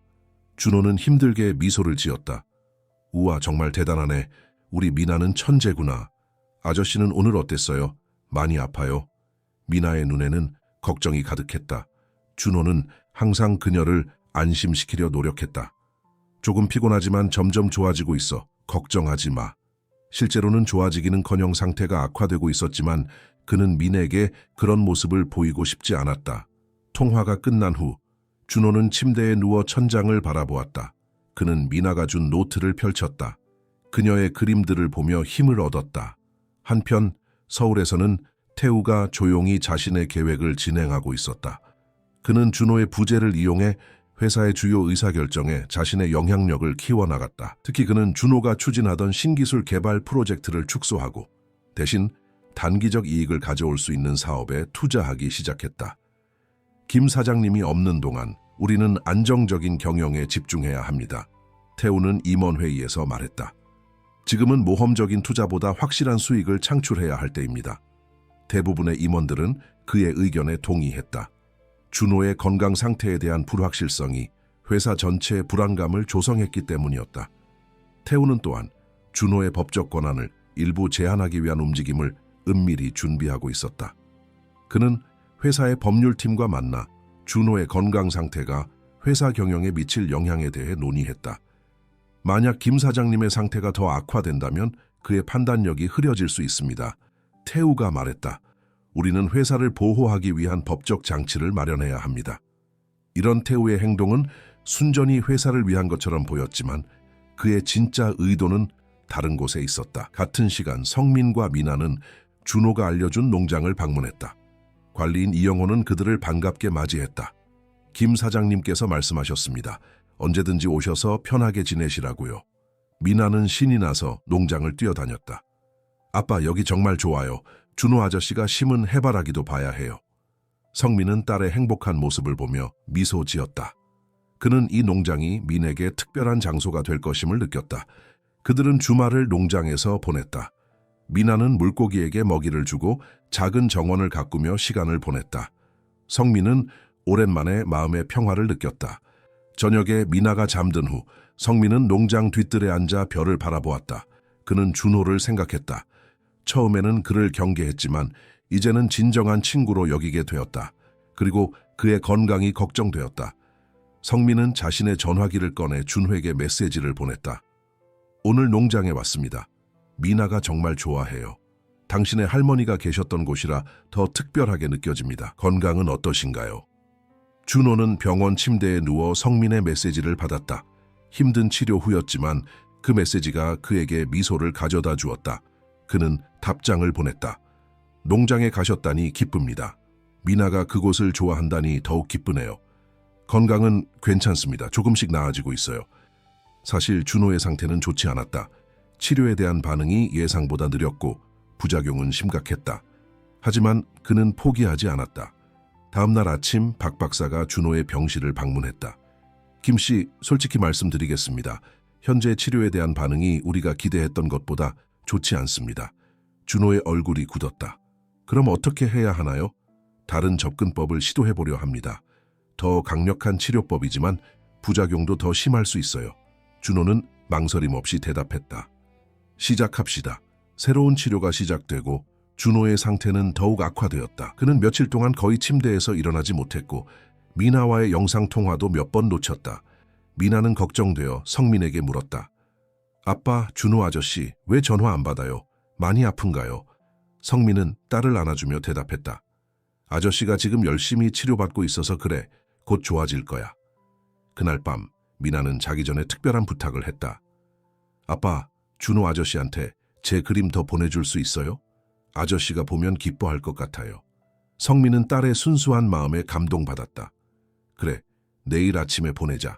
준호는 힘들게 미소를 지었다. 우와, 정말 대단하네. 우리 미나는 천재구나. 아저씨는 오늘 어땠어요? 많이 아파요? 미나의 눈에는 걱정이 가득했다. 준호는 항상 그녀를 안심시키려 노력했다. 조금 피곤하지만 점점 좋아지고 있어. 걱정하지 마. 실제로는 좋아지기는커녕 상태가 악화되고 있었지만 그는 민에게 그런 모습을 보이고 싶지 않았다. 통화가 끝난 후 준호는 침대에 누워 천장을 바라보았다. 그는 미나가 준 노트를 펼쳤다. 그녀의 그림들을 보며 힘을 얻었다. 한편 서울에서는 태우가 조용히 자신의 계획을 진행하고 있었다. 그는 준호의 부재를 이용해 회사의 주요 의사결정에 자신의 영향력을 키워나갔다. 특히 그는 준호가 추진하던 신기술 개발 프로젝트를 축소하고 대신 단기적 이익을 가져올 수 있는 사업에 투자하기 시작했다. 김 사장님이 없는 동안 우리는 안정적인 경영에 집중해야 합니다. 태우는 임원회의에서 말했다. 지금은 모험적인 투자보다 확실한 수익을 창출해야 할 때입니다. 대부분의 임원들은 그의 의견에 동의했다. 준호의 건강 상태에 대한 불확실성이 회사 전체의 불안감을 조성했기 때문이었다. 태우는 또한 준호의 법적 권한을 일부 제한하기 위한 움직임을 은밀히 준비하고 있었다. 그는 회사의 법률팀과 만나 준호의 건강 상태가 회사 경영에 미칠 영향에 대해 논의했다. 만약 김 사장님의 상태가 더 악화된다면 그의 판단력이 흐려질 수 있습니다. 태우가 말했다. 우리는 회사를 보호하기 위한 법적 장치를 마련해야 합니다. 이런 태우의 행동은 순전히 회사를 위한 것처럼 보였지만 그의 진짜 의도는 다른 곳에 있었다. 같은 시간 성민과 미나는 준호가 알려준 농장을 방문했다. 관리인 이영호는 그들을 반갑게 맞이했다. 김 사장님께서 말씀하셨습니다. 언제든지 오셔서 편하게 지내시라고요. 미나는 신이 나서 농장을 뛰어다녔다. 아빠, 여기 정말 좋아요. 준호 아저씨가 심은 해바라기도 봐야 해요. 성민은 딸의 행복한 모습을 보며 미소 지었다. 그는 이 농장이 민에게 특별한 장소가 될 것임을 느꼈다. 그들은 주말을 농장에서 보냈다. 미나는 물고기에게 먹이를 주고 작은 정원을 가꾸며 시간을 보냈다. 성민은 오랜만에 마음의 평화를 느꼈다. 저녁에 미나가 잠든 후 성민은 농장 뒤뜰에 앉아 별을 바라보았다. 그는 준호를 생각했다. 처음에는 그를 경계했지만 이제는 진정한 친구로 여기게 되었다. 그리고 그의 건강이 걱정되었다. 성민은 자신의 전화기를 꺼내 준호에게 메시지를 보냈다. 오늘 농장에 왔습니다. 미나가 정말 좋아해요. 당신의 할머니가 계셨던 곳이라 더 특별하게 느껴집니다. 건강은 어떠신가요? 준호는 병원 침대에 누워 성민의 메시지를 받았다. 힘든 치료 후였지만 그 메시지가 그에게 미소를 가져다 주었다. 그는 답장을 보냈다. 농장에 가셨다니 기쁩니다. 미나가 그곳을 좋아한다니 더욱 기쁘네요. 건강은 괜찮습니다. 조금씩 나아지고 있어요. 사실 준호의 상태는 좋지 않았다. 치료에 대한 반응이 예상보다 느렸고 부작용은 심각했다. 하지만 그는 포기하지 않았다. 다음 날 아침 박 박사가 준호의 병실을 방문했다. 김 씨, 솔직히 말씀드리겠습니다. 현재 치료에 대한 반응이 우리가 기대했던 것보다 좋지 않습니다. 준호의 얼굴이 굳었다. 그럼 어떻게 해야 하나요? 다른 접근법을 시도해보려 합니다. 더 강력한 치료법이지만 부작용도 더 심할 수 있어요. 준호는 망설임 없이 대답했다. 시작합시다. 새로운 치료가 시작되고 준호의 상태는 더욱 악화되었다. 그는 며칠 동안 거의 침대에서 일어나지 못했고 미나와의 영상통화도 몇 번 놓쳤다. 미나는 걱정되어 성민에게 물었다. 아빠, 준호 아저씨, 왜 전화 안 받아요? 많이 아픈가요? 성민은 딸을 안아주며 대답했다. 아저씨가 지금 열심히 치료받고 있어서 그래. 곧 좋아질 거야. 그날 밤 미나는 자기 전에 특별한 부탁을 했다. 아빠, 준호 아저씨한테 제 그림 더 보내줄 수 있어요? 아저씨가 보면 기뻐할 것 같아요. 성민은 딸의 순수한 마음에 감동받았다. 그래, 내일 아침에 보내자.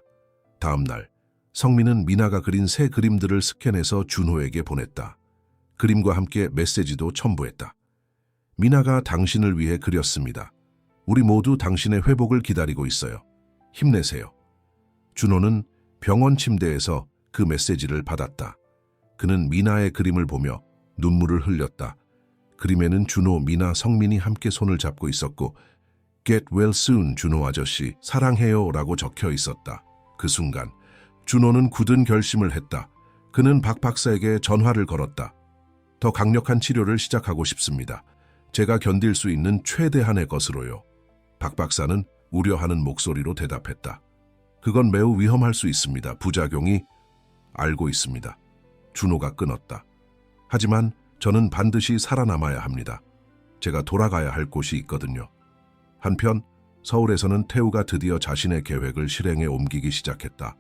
다음 날 성민은 미나가 그린 새 그림들을 스캔해서 준호에게 보냈다. 그림과 함께 메시지도 첨부했다. 미나가 당신을 위해 그렸습니다. 우리 모두 당신의 회복을 기다리고 있어요. 힘내세요. 준호는 병원 침대에서 그 메시지를 받았다. 그는 미나의 그림을 보며 눈물을 흘렸다. 그림에는 준호, 미나, 성민이 함께 손을 잡고 있었고 Get well soon, 준호 아저씨, 사랑해요 라고 적혀 있었다. 그 순간 준호는 굳은 결심을 했다. 그는 박 박사에게 전화를 걸었다. 더 강력한 치료를 시작하고 싶습니다. 제가 견딜 수 있는 최대한의 것으로요. 박 박사는 우려하는 목소리로 대답했다. 그건 매우 위험할 수 있습니다. 부작용이 알고 있습니다. 준호가 끊었다. 하지만 저는 반드시 살아남아야 합니다. 제가 돌아가야 할 곳이 있거든요. 한편 서울에서는 태우가 드디어 자신의 계획을 실행에 옮기기 시작했다.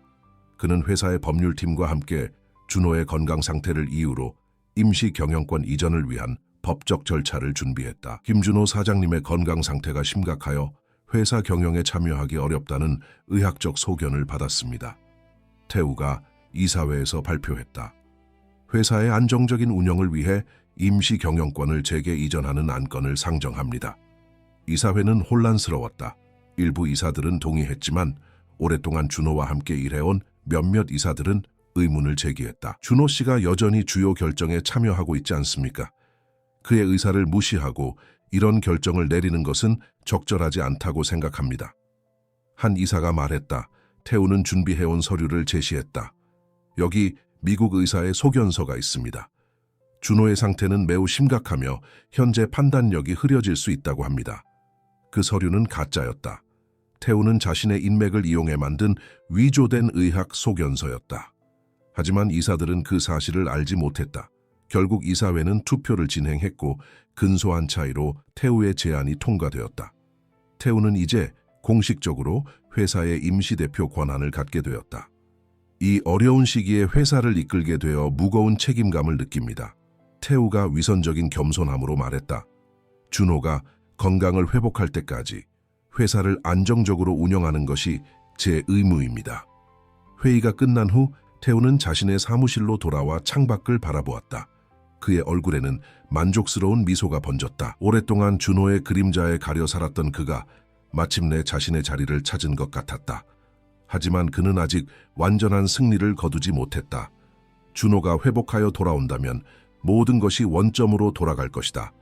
그는 회사의 법률팀과 함께 준호의 건강 상태를 이유로 임시 경영권 이전을 위한 법적 절차를 준비했다. 김준호 사장님의 건강 상태가 심각하여 회사 경영에 참여하기 어렵다는 의학적 소견을 받았습니다. 태우가 이사회에서 발표했다. 회사의 안정적인 운영을 위해 임시 경영권을 재계 이전하는 안건을 상정합니다. 이사회는 혼란스러웠다. 일부 이사들은 동의했지만 오랫동안 준호와 함께 일해온 몇몇 이사들은 의문을 제기했다. 준호 씨가 여전히 주요 결정에 참여하고 있지 않습니까? 그의 의사를 무시하고 이런 결정을 내리는 것은 적절하지 않다고 생각합니다. 한 이사가 말했다. 태우는 준비해온 서류를 제시했다. 여기 미국 의사의 소견서가 있습니다. 준호의 상태는 매우 심각하며 현재 판단력이 흐려질 수 있다고 합니다. 그 서류는 가짜였다. 태우는 자신의 인맥을 이용해 만든 위조된 의학 소견서였다. 하지만 이사들은 그 사실을 알지 못했다. 결국 이사회는 투표를 진행했고 근소한 차이로 태우의 제안이 통과되었다. 태우는 이제 공식적으로 회사의 임시대표 권한을 갖게 되었다. 이 어려운 시기에 회사를 이끌게 되어 무거운 책임감을 느낍니다. 태우가 위선적인 겸손함으로 말했다. 준호가 건강을 회복할 때까지 회사를 안정적으로 운영하는 것이 제 의무입니다. 회의가 끝난 후 태우는 자신의 사무실로 돌아와 창밖을 바라보았다. 그의 얼굴에는 만족스러운 미소가 번졌다. 오랫동안 준호의 그림자에 가려 살았던 그가 마침내 자신의 자리를 찾은 것 같았다. 하지만 그는 아직 완전한 승리를 거두지 못했다. 준호가 회복하여 돌아온다면 모든 것이 원점으로 돌아갈 것이다.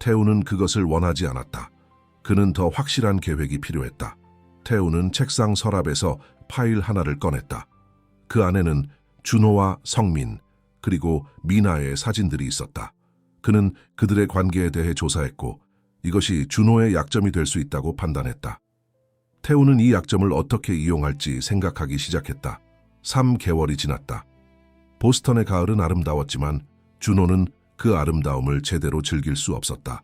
태우는 그것을 원하지 않았다. 그는 더 확실한 계획이 필요했다. 태우는 책상 서랍에서 파일 하나를 꺼냈다. 그 안에는 준호와 성민, 그리고 미나의 사진들이 있었다. 그는 그들의 관계에 대해 조사했고 이것이 준호의 약점이 될 수 있다고 판단했다. 태우는 이 약점을 어떻게 이용할지 생각하기 시작했다. 3개월이 지났다. 보스턴의 가을은 아름다웠지만 준호는 그 아름다움을 제대로 즐길 수 없었다.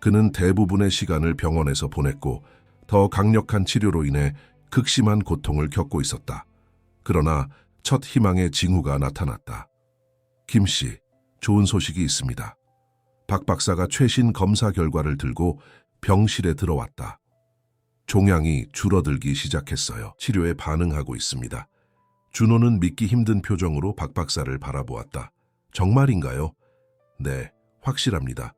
그는 대부분의 시간을 병원에서 보냈고 더 강력한 치료로 인해 극심한 고통을 겪고 있었다. 그러나 첫 희망의 징후가 나타났다. 김 씨, 좋은 소식이 있습니다. 박 박사가 최신 검사 결과를 들고 병실에 들어왔다. 종양이 줄어들기 시작했어요. 치료에 반응하고 있습니다. 준호는 믿기 힘든 표정으로 박 박사를 바라보았다. 정말인가요? 네, 확실합니다.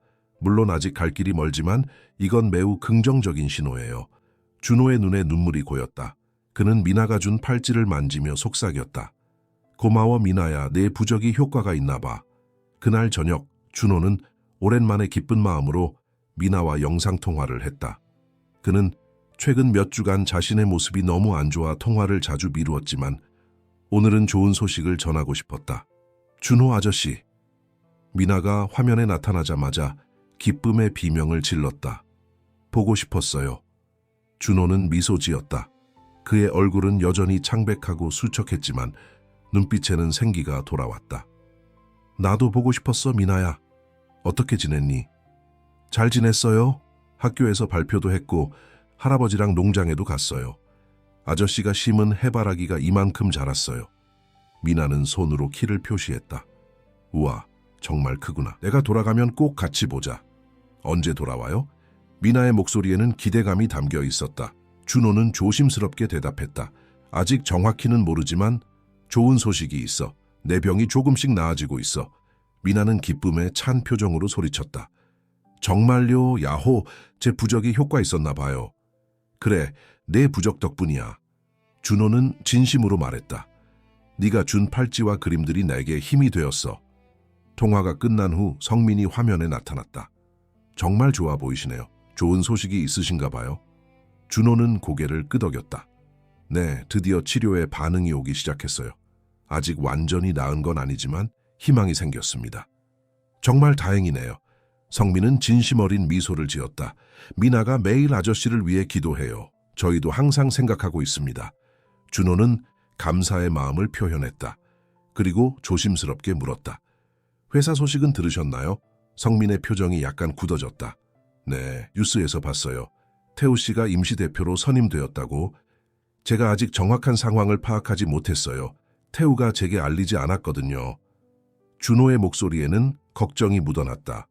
물론 아직 갈 길이 멀지만 이건 매우 긍정적인 신호예요. 준호의 눈에 눈물이 고였다. 그는 미나가 준 팔찌를 만지며 속삭였다. 고마워 미나야, 내 부적이 효과가 있나 봐. 그날 저녁 준호는 오랜만에 기쁜 마음으로 미나와 영상통화를 했다. 그는 최근 몇 주간 자신의 모습이 너무 안 좋아 통화를 자주 미루었지만 오늘은 좋은 소식을 전하고 싶었다. 준호 아저씨. 미나가 화면에 나타나자마자 기쁨의 비명을 질렀다. 보고 싶었어요. 준호는 미소 지었다. 그의 얼굴은 여전히 창백하고 수척했지만 눈빛에는 생기가 돌아왔다. 나도 보고 싶었어, 미나야. 어떻게 지냈니? 잘 지냈어요? 학교에서 발표도 했고 할아버지랑 농장에도 갔어요. 아저씨가 심은 해바라기가 이만큼 자랐어요. 미나는 손으로 키를 표시했다. 우와, 정말 크구나. 내가 돌아가면 꼭 같이 보자. 언제 돌아와요? 미나의 목소리에는 기대감이 담겨 있었다. 준호는 조심스럽게 대답했다. 아직 정확히는 모르지만 좋은 소식이 있어. 내 병이 조금씩 나아지고 있어. 미나는 기쁨에 찬 표정으로 소리쳤다. 정말요? 야호, 제 부적이 효과 있었나 봐요. 그래, 내 부적 덕분이야. 준호는 진심으로 말했다. 네가 준 팔찌와 그림들이 내게 힘이 되었어. 통화가 끝난 후 성민이 화면에 나타났다. 정말 좋아 보이시네요. 좋은 소식이 있으신가 봐요. 준호는 고개를 끄덕였다. 네, 드디어 치료에 반응이 오기 시작했어요. 아직 완전히 나은 건 아니지만 희망이 생겼습니다. 정말 다행이네요. 성민은 진심 어린 미소를 지었다. 미나가 매일 아저씨를 위해 기도해요. 저희도 항상 생각하고 있습니다. 준호는 감사의 마음을 표현했다. 그리고 조심스럽게 물었다. 회사 소식은 들으셨나요? 성민의 표정이 약간 굳어졌다. 네, 뉴스에서 봤어요. 태우 씨가 임시대표로 선임되었다고. 제가 아직 정확한 상황을 파악하지 못했어요. 태우가 제게 알리지 않았거든요. 준호의 목소리에는 걱정이 묻어났다.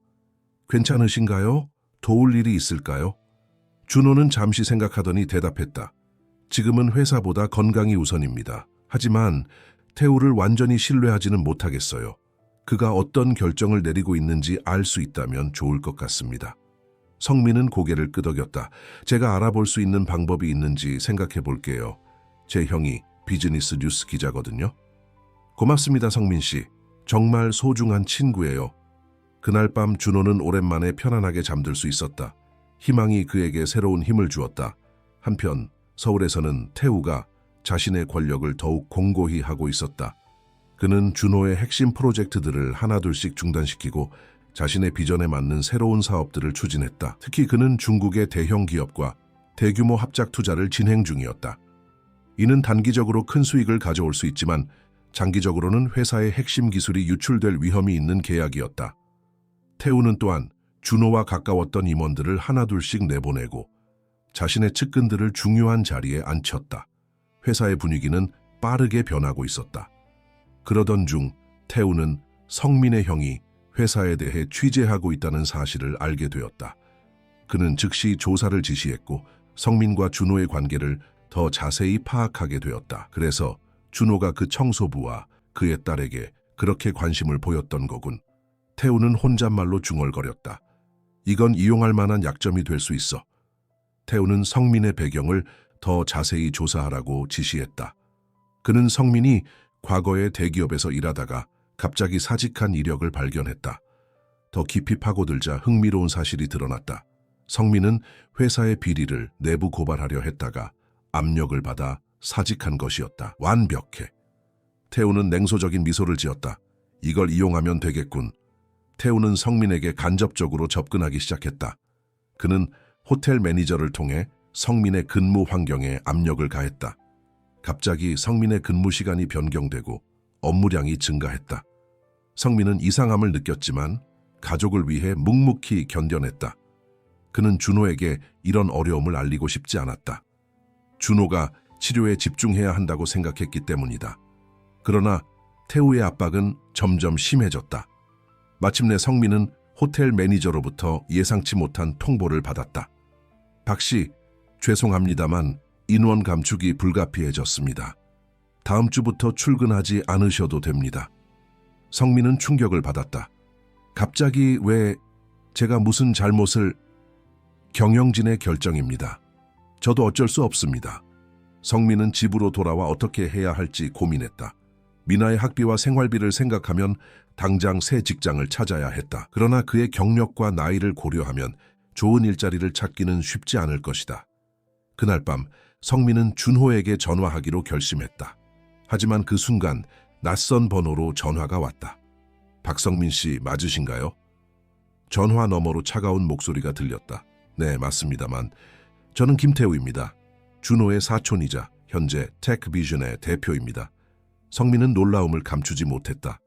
괜찮으신가요? 도울 일이 있을까요? 준호는 잠시 생각하더니 대답했다. 지금은 회사보다 건강이 우선입니다. 하지만 태우를 완전히 신뢰하지는 못하겠어요. 그가 어떤 결정을 내리고 있는지 알 수 있다면 좋을 것 같습니다. 성민은 고개를 끄덕였다. 제가 알아볼 수 있는 방법이 있는지 생각해 볼게요. 제 형이 비즈니스 뉴스 기자거든요. 고맙습니다, 성민 씨. 정말 소중한 친구예요. 그날 밤 준호는 오랜만에 편안하게 잠들 수 있었다. 희망이 그에게 새로운 힘을 주었다. 한편 서울에서는 태우가 자신의 권력을 더욱 공고히 하고 있었다. 그는 준호의 핵심 프로젝트들을 하나둘씩 중단시키고 자신의 비전에 맞는 새로운 사업들을 추진했다. 특히 그는 중국의 대형 기업과 대규모 합작 투자를 진행 중이었다. 이는 단기적으로 큰 수익을 가져올 수 있지만 장기적으로는 회사의 핵심 기술이 유출될 위험이 있는 계약이었다. 태우는 또한 준호와 가까웠던 임원들을 하나둘씩 내보내고 자신의 측근들을 중요한 자리에 앉혔다. 회사의 분위기는 빠르게 변하고 있었다. 그러던 중 태우는 성민의 형이 회사에 대해 취재하고 있다는 사실을 알게 되었다. 그는 즉시 조사를 지시했고 성민과 준호의 관계를 더 자세히 파악하게 되었다. 그래서 준호가 그 청소부와 그의 딸에게 그렇게 관심을 보였던 거군. 태우는 혼잣말로 중얼거렸다. 이건 이용할 만한 약점이 될 수 있어. 태우는 성민의 배경을 더 자세히 조사하라고 지시했다. 그는 성민이 과거에 대기업에서 일하다가 갑자기 사직한 이력을 발견했다. 더 깊이 파고들자 흥미로운 사실이 드러났다. 성민은 회사의 비리를 내부 고발하려 했다가 압력을 받아 사직한 것이었다. 완벽해. 태우는 냉소적인 미소를 지었다. 이걸 이용하면 되겠군. 태우는 성민에게 간접적으로 접근하기 시작했다. 그는 호텔 매니저를 통해 성민의 근무 환경에 압력을 가했다. 갑자기 성민의 근무 시간이 변경되고 업무량이 증가했다. 성민은 이상함을 느꼈지만 가족을 위해 묵묵히 견뎌냈다. 그는 준호에게 이런 어려움을 알리고 싶지 않았다. 준호가 치료에 집중해야 한다고 생각했기 때문이다. 그러나 태우의 압박은 점점 심해졌다. 마침내 성민은 호텔 매니저로부터 예상치 못한 통보를 받았다. 박 씨, 죄송합니다만 인원 감축이 불가피해졌습니다. 다음 주부터 출근하지 않으셔도 됩니다. 성민은 충격을 받았다. 갑자기 왜 제가 무슨 잘못을... 경영진의 결정입니다. 저도 어쩔 수 없습니다. 성민은 집으로 돌아와 어떻게 해야 할지 고민했다. 미나의 학비와 생활비를 생각하면 당장 새 직장을 찾아야 했다. 그러나 그의 경력과 나이를 고려하면 좋은 일자리를 찾기는 쉽지 않을 것이다. 그날 밤 성민은 준호에게 전화하기로 결심했다. 하지만 그 순간 낯선 번호로 전화가 왔다. 박성민 씨 맞으신가요? 전화 너머로 차가운 목소리가 들렸다. 네, 맞습니다만 저는 김태우입니다. 준호의 사촌이자 현재 테크비전의 대표입니다. 성민은 놀라움을 감추지 못했다.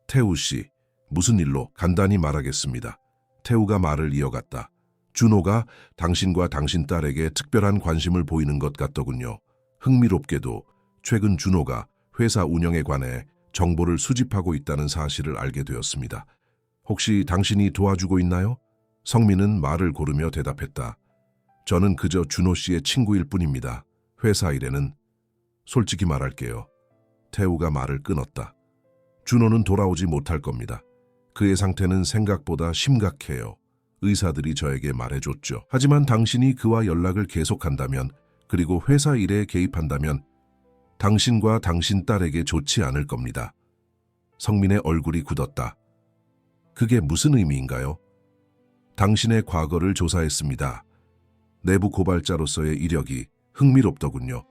태우 씨, 무슨 일로? 간단히 말하겠습니다. 태우가 말을 이어갔다. 준호가 당신과 당신 딸에게 특별한 관심을 보이는 것 같더군요. 흥미롭게도 최근 준호가 회사 운영에 관해 정보를 수집하고 있다는 사실을 알게 되었습니다. 혹시 당신이 도와주고 있나요? 성민은 말을 고르며 대답했다. 저는 그저 준호 씨의 친구일 뿐입니다. 회사 일에는... 솔직히 말할게요. 태우가 말을 끊었다. 준호는 돌아오지 못할 겁니다. 그의 상태는 생각보다 심각해요. 의사들이 저에게 말해줬죠. 하지만 당신이 그와 연락을 계속한다면, 그리고 회사 일에 개입한다면 당신과 당신 딸에게 좋지 않을 겁니다. 성민의 얼굴이 굳었다. 그게 무슨 의미인가요? 당신의 과거를 조사했습니다. 내부 고발자로서의 이력이 흥미롭더군요.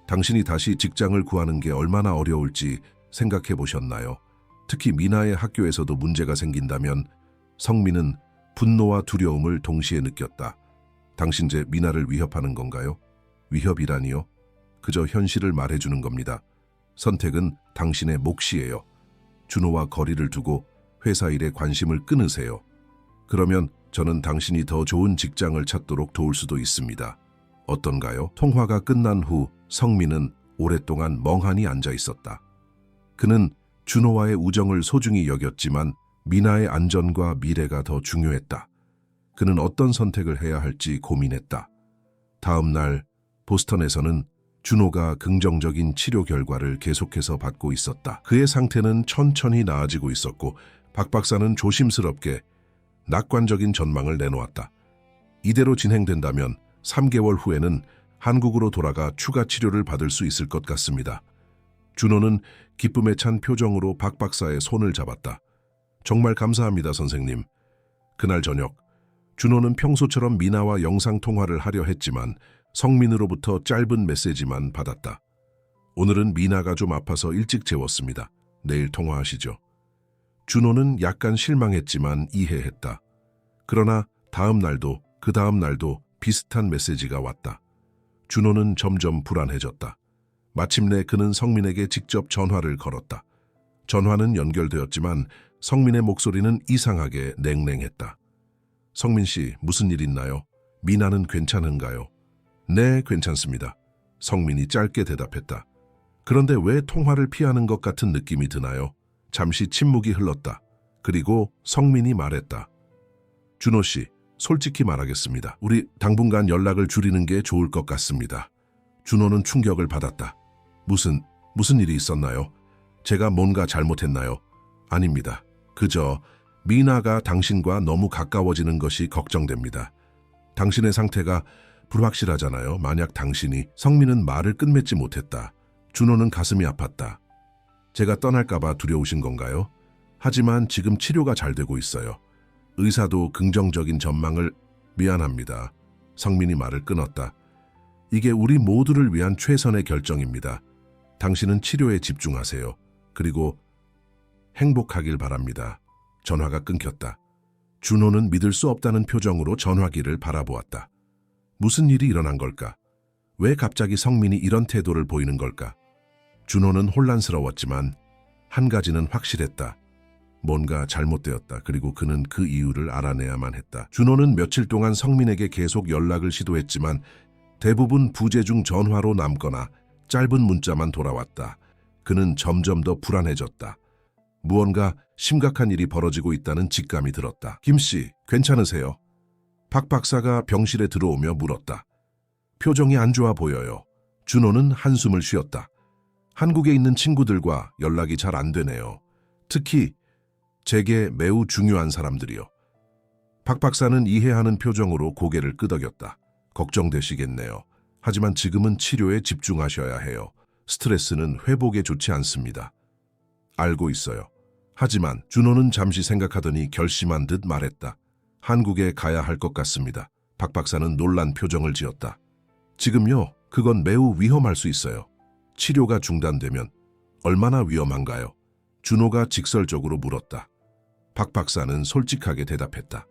당신이 다시 직장을 구하는 게 얼마나 어려울지 생각해 보셨나요? 특히 미나의 학교에서도 문제가 생긴다면. 성민은 분노와 두려움을 동시에 느꼈다. 당신 제 미나를 위협하는 건가요? 위협이라니요? 그저 현실을 말해주는 겁니다. 선택은 당신의 몫이에요. 준호와 거리를 두고 회사 일에 관심을 끊으세요. 그러면 저는 당신이 더 좋은 직장을 찾도록 도울 수도 있습니다. 어떤가요? 통화가 끝난 후 성민은 오랫동안 멍하니 앉아 있었다. 그는 준호와의 우정을 소중히 여겼지만 미나의 안전과 미래가 더 중요했다. 그는 어떤 선택을 해야 할지 고민했다. 다음 날 보스턴에서는 준호가 긍정적인 치료 결과를 계속해서 받고 있었다. 그의 상태는 천천히 나아지고 있었고 박 박사는 조심스럽게 낙관적인 전망을 내놓았다. 이대로 진행된다면 3개월 후에는 한국으로 돌아가 추가 치료를 받을 수 있을 것 같습니다. 준호는 기쁨에 찬 표정으로 박 박사의 손을 잡았다. 정말 감사합니다, 선생님. 그날 저녁, 준호는 평소처럼 미나와 영상통화를 하려 했지만 성민으로부터 짧은 메시지만 받았다. 오늘은 미나가 좀 아파서 일찍 재웠습니다. 내일 통화하시죠. 준호는 약간 실망했지만 이해했다. 그러나 다음 날도 그 다음 날도 비슷한 메시지가 왔다. 준호는 점점 불안해졌다. 마침내 그는 성민에게 직접 전화를 걸었다. 전화는 연결되었지만 성민의 목소리는 이상하게 냉랭했다. 성민 씨, 무슨 일 있나요? 미나는 괜찮은가요? 네, 괜찮습니다. 성민이 짧게 대답했다. 그런데 왜 통화를 피하는 것 같은 느낌이 드나요? 잠시 침묵이 흘렀다. 그리고 성민이 말했다. 준호 씨, 솔직히 말하겠습니다. 우리 당분간 연락을 줄이는 게 좋을 것 같습니다. 준호는 충격을 받았다. 무슨 일이 있었나요? 제가 뭔가 잘못했나요? 아닙니다. 그저 미나가 당신과 너무 가까워지는 것이 걱정됩니다. 당신의 상태가 불확실하잖아요. 만약 당신이... 성민은 말을 끝맺지 못했다. 준호는 가슴이 아팠다. 제가 떠날까봐 두려우신 건가요? 하지만 지금 치료가 잘 되고 있어요. 의사도 긍정적인 전망을... 미안합니다. 성민이 말을 끊었다. 이게 우리 모두를 위한 최선의 결정입니다. 당신은 치료에 집중하세요. 그리고 행복하길 바랍니다. 전화가 끊겼다. 준호는 믿을 수 없다는 표정으로 전화기를 바라보았다. 무슨 일이 일어난 걸까? 왜 갑자기 성민이 이런 태도를 보이는 걸까? 준호는 혼란스러웠지만 한 가지는 확실했다. 뭔가 잘못되었다. 그리고 그는 그 이유를 알아내야만 했다. 준호는 며칠 동안 성민에게 계속 연락을 시도했지만 대부분 부재중 전화로 남거나 짧은 문자만 돌아왔다. 그는 점점 더 불안해졌다. 무언가 심각한 일이 벌어지고 있다는 직감이 들었다. 김 씨, 괜찮으세요? 박 박사가 병실에 들어오며 물었다. 표정이 안 좋아 보여요. 준호는 한숨을 쉬었다. 한국에 있는 친구들과 연락이 잘 안 되네요. 특히 제게 매우 중요한 사람들이요. 박 박사는 이해하는 표정으로 고개를 끄덕였다. 걱정되시겠네요. 하지만 지금은 치료에 집중하셔야 해요. 스트레스는 회복에 좋지 않습니다. 알고 있어요. 하지만 준호는 잠시 생각하더니 결심한 듯 말했다. 한국에 가야 할 것 같습니다. 박 박사는 놀란 표정을 지었다. 지금요? 그건 매우 위험할 수 있어요. 치료가 중단되면 얼마나 위험한가요? 준호가 직설적으로 물었다. 박 박사는 솔직하게 대답했다.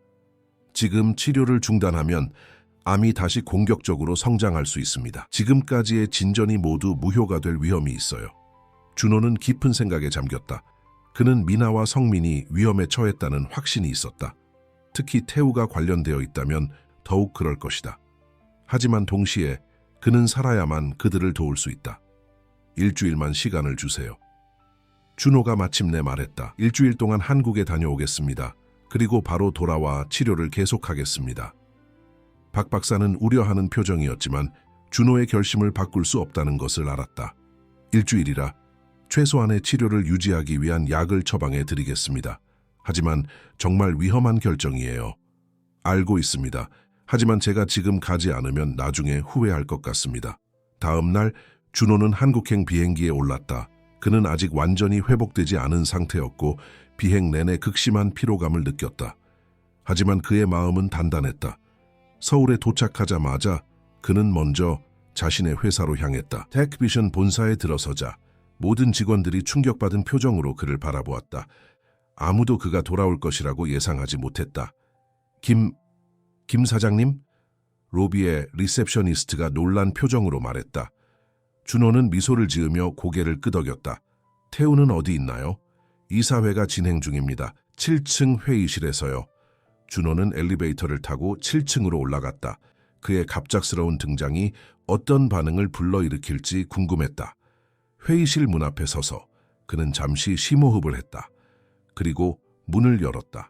지금 치료를 중단하면 암이 다시 공격적으로 성장할 수 있습니다. 지금까지의 진전이 모두 무효가 될 위험이 있어요. 준호는 깊은 생각에 잠겼다. 그는 미나와 성민이 위험에 처했다는 확신이 있었다. 특히 태우가 관련되어 있다면 더욱 그럴 것이다. 하지만 동시에 그는 살아야만 그들을 도울 수 있다. 일주일만 시간을 주세요. 준호가 마침내 말했다. 일주일 동안 한국에 다녀오겠습니다. 그리고 바로 돌아와 치료를 계속하겠습니다. 박 박사는 우려하는 표정이었지만 준호의 결심을 바꿀 수 없다는 것을 알았다. 일주일이라 최소한의 치료를 유지하기 위한 약을 처방해 드리겠습니다. 하지만 정말 위험한 결정이에요. 알고 있습니다. 하지만 제가 지금 가지 않으면 나중에 후회할 것 같습니다. 다음 날 준호는 한국행 비행기에 올랐다. 그는 아직 완전히 회복되지 않은 상태였고 비행 내내 극심한 피로감을 느꼈다. 하지만 그의 마음은 단단했다. 서울에 도착하자마자 그는 먼저 자신의 회사로 향했다. 테크비전 본사에 들어서자 모든 직원들이 충격받은 표정으로 그를 바라보았다. 아무도 그가 돌아올 것이라고 예상하지 못했다. 김 사장님? 로비의 리셉셔니스트가 놀란 표정으로 말했다. 준호는 미소를 지으며 고개를 끄덕였다. 태우는 어디 있나요? 이사회가 진행 중입니다. 7층 회의실에서요. 준호는 엘리베이터를 타고 7층으로 올라갔다. 그의 갑작스러운 등장이 어떤 반응을 불러일으킬지 궁금했다. 회의실 문 앞에 서서 그는 잠시 심호흡을 했다. 그리고 문을 열었다.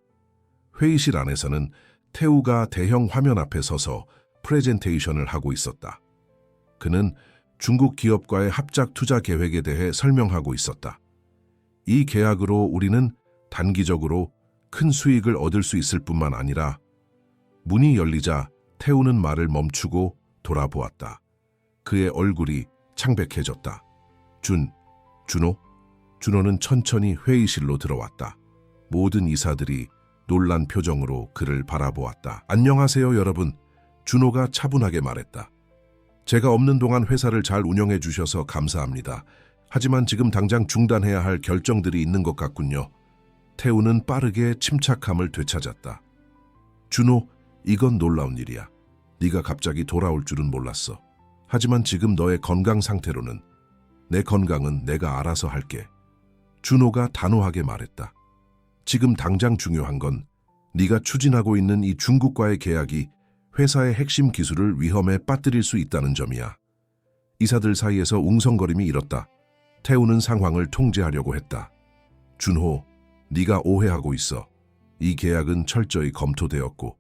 회의실 안에서는 태우가 대형 화면 앞에 서서 프레젠테이션을 하고 있었다. 그는 중국 기업과의 합작 투자 계획에 대해 설명하고 있었다. 이 계약으로 우리는 단기적으로 큰 수익을 얻을 수 있을 뿐만 아니라 문이 열리자 태우는 말을 멈추고 돌아보았다. 그의 얼굴이 창백해졌다. 준호? 준호는 천천히 회의실로 들어왔다. 모든 이사들이 놀란 표정으로 그를 바라보았다. 안녕하세요, 여러분. 준호가 차분하게 말했다. 제가 없는 동안 회사를 잘 운영해 주셔서 감사합니다. 하지만 지금 당장 중단해야 할 결정들이 있는 것 같군요. 태우는 빠르게 침착함을 되찾았다. 준호, 이건 놀라운 일이야. 네가 갑자기 돌아올 줄은 몰랐어. 하지만 지금 너의 건강 상태로는 내 건강은 내가 알아서 할게. 준호가 단호하게 말했다. 지금 당장 중요한 건 네가 추진하고 있는 이 중국과의 계약이 회사의 핵심 기술을 위험에 빠뜨릴 수 있다는 점이야. 이사들 사이에서 웅성거림이 일었다. 태우는 상황을 통제하려고 했다. 준호, 네가 오해하고 있어. 이 계약은 철저히 검토되었고.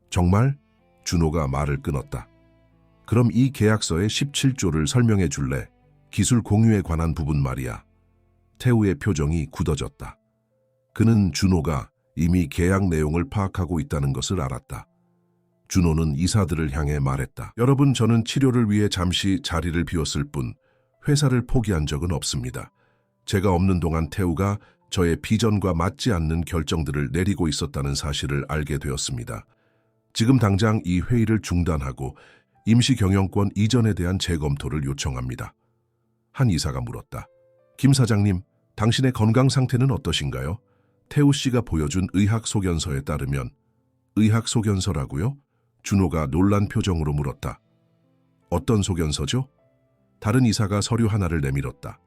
정말? 준호가 말을 끊었다. 그럼 이 계약서의 17조를 설명해 줄래? 기술 공유에 관한 부분 말이야. 태우의 표정이 굳어졌다. 그는 준호가 이미 계약 내용을 파악하고 있다는 것을 알았다. 준호는 이사들을 향해 말했다. 여러분, 저는 치료를 위해 잠시 자리를 비웠을 뿐 회사를 포기한 적은 없습니다. 제가 없는 동안 태우가 저의 비전과 맞지 않는 결정들을 내리고 있었다는 사실을 알게 되었습니다. 지금 당장 이 회의를 중단하고 임시 경영권 이전에 대한 재검토를 요청합니다. 한 이사가 물었다. 김 사장님, 당신의 건강 상태는 어떠신가요? 태우 씨가 보여준 의학 소견서에 따르면. 의학 소견서라고요? 준호가 놀란 표정으로 물었다. 어떤 소견서죠? 다른 이사가 서류 하나를 내밀었다.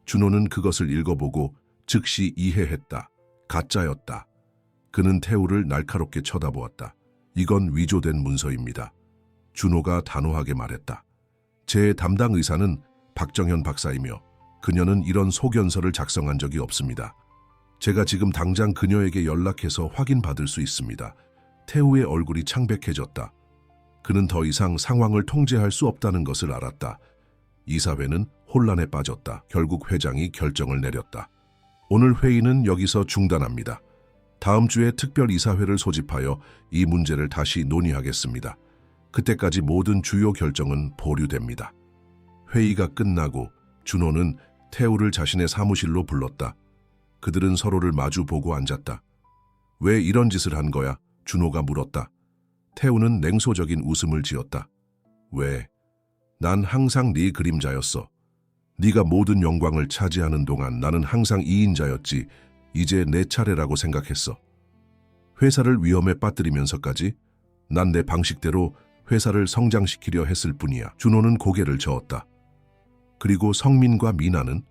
준호는 그것을 읽어보고 즉시 이해했다. 가짜였다. 그는 태우를 날카롭게 쳐다보았다. 이건 위조된 문서입니다. 준호가 단호하게 말했다. 제 담당 의사는 박정현 박사이며 그녀는 이런 소견서를 작성한 적이 없습니다. 제가 지금 당장 그녀에게 연락해서 확인받을 수 있습니다. 태우의 얼굴이 창백해졌다. 그는 더 이상 상황을 통제할 수 없다는 것을 알았다. 이사회는 혼란에 빠졌다. 결국 회장이 결정을 내렸다. 오늘 회의는 여기서 중단합니다. 다음 주에 특별 이사회를 소집하여 이 문제를 다시 논의하겠습니다. 그때까지 모든 주요 결정은 보류됩니다. 회의가 끝나고 준호는 태우를 자신의 사무실로 불렀다. 그들은 서로를 마주보고 앉았다. 왜 이런 짓을 한 거야? 준호가 물었다. 태우는 냉소적인 웃음을 지었다. 왜? 난 항상 네 그림자였어. 네가 모든 영광을 차지하는 동안 나는 항상 이인자였지. 이제 내 차례라고 생각했어. 회사를 위험에 빠뜨리면서까지 난 내 방식대로 회사를 성장시키려 했을 뿐이야. 준호는 고개를 저었다. 그리고 성민과 미나는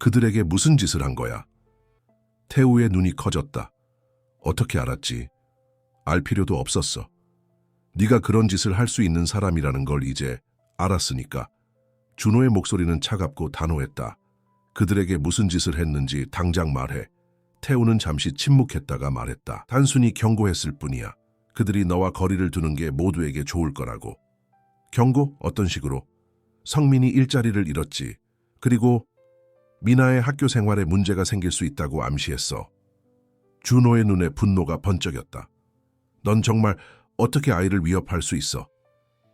그들에게 무슨 짓을 한 거야? 태우의 눈이 커졌다. 어떻게 알았지? 알 필요도 없었어. 네가 그런 짓을 할 수 있는 사람이라는 걸 이제 알았으니까. 준호의 목소리는 차갑고 단호했다. 그들에게 무슨 짓을 했는지 당장 말해. 태우는 잠시 침묵했다가 말했다. 단순히 경고했을 뿐이야. 그들이 너와 거리를 두는 게 모두에게 좋을 거라고. 경고? 어떤 식으로? 성민이 일자리를 잃었지. 그리고 미나의 학교 생활에 문제가 생길 수 있다고 암시했어. 준호의 눈에 분노가 번쩍였다. 넌 정말 어떻게 아이를 위협할 수 있어?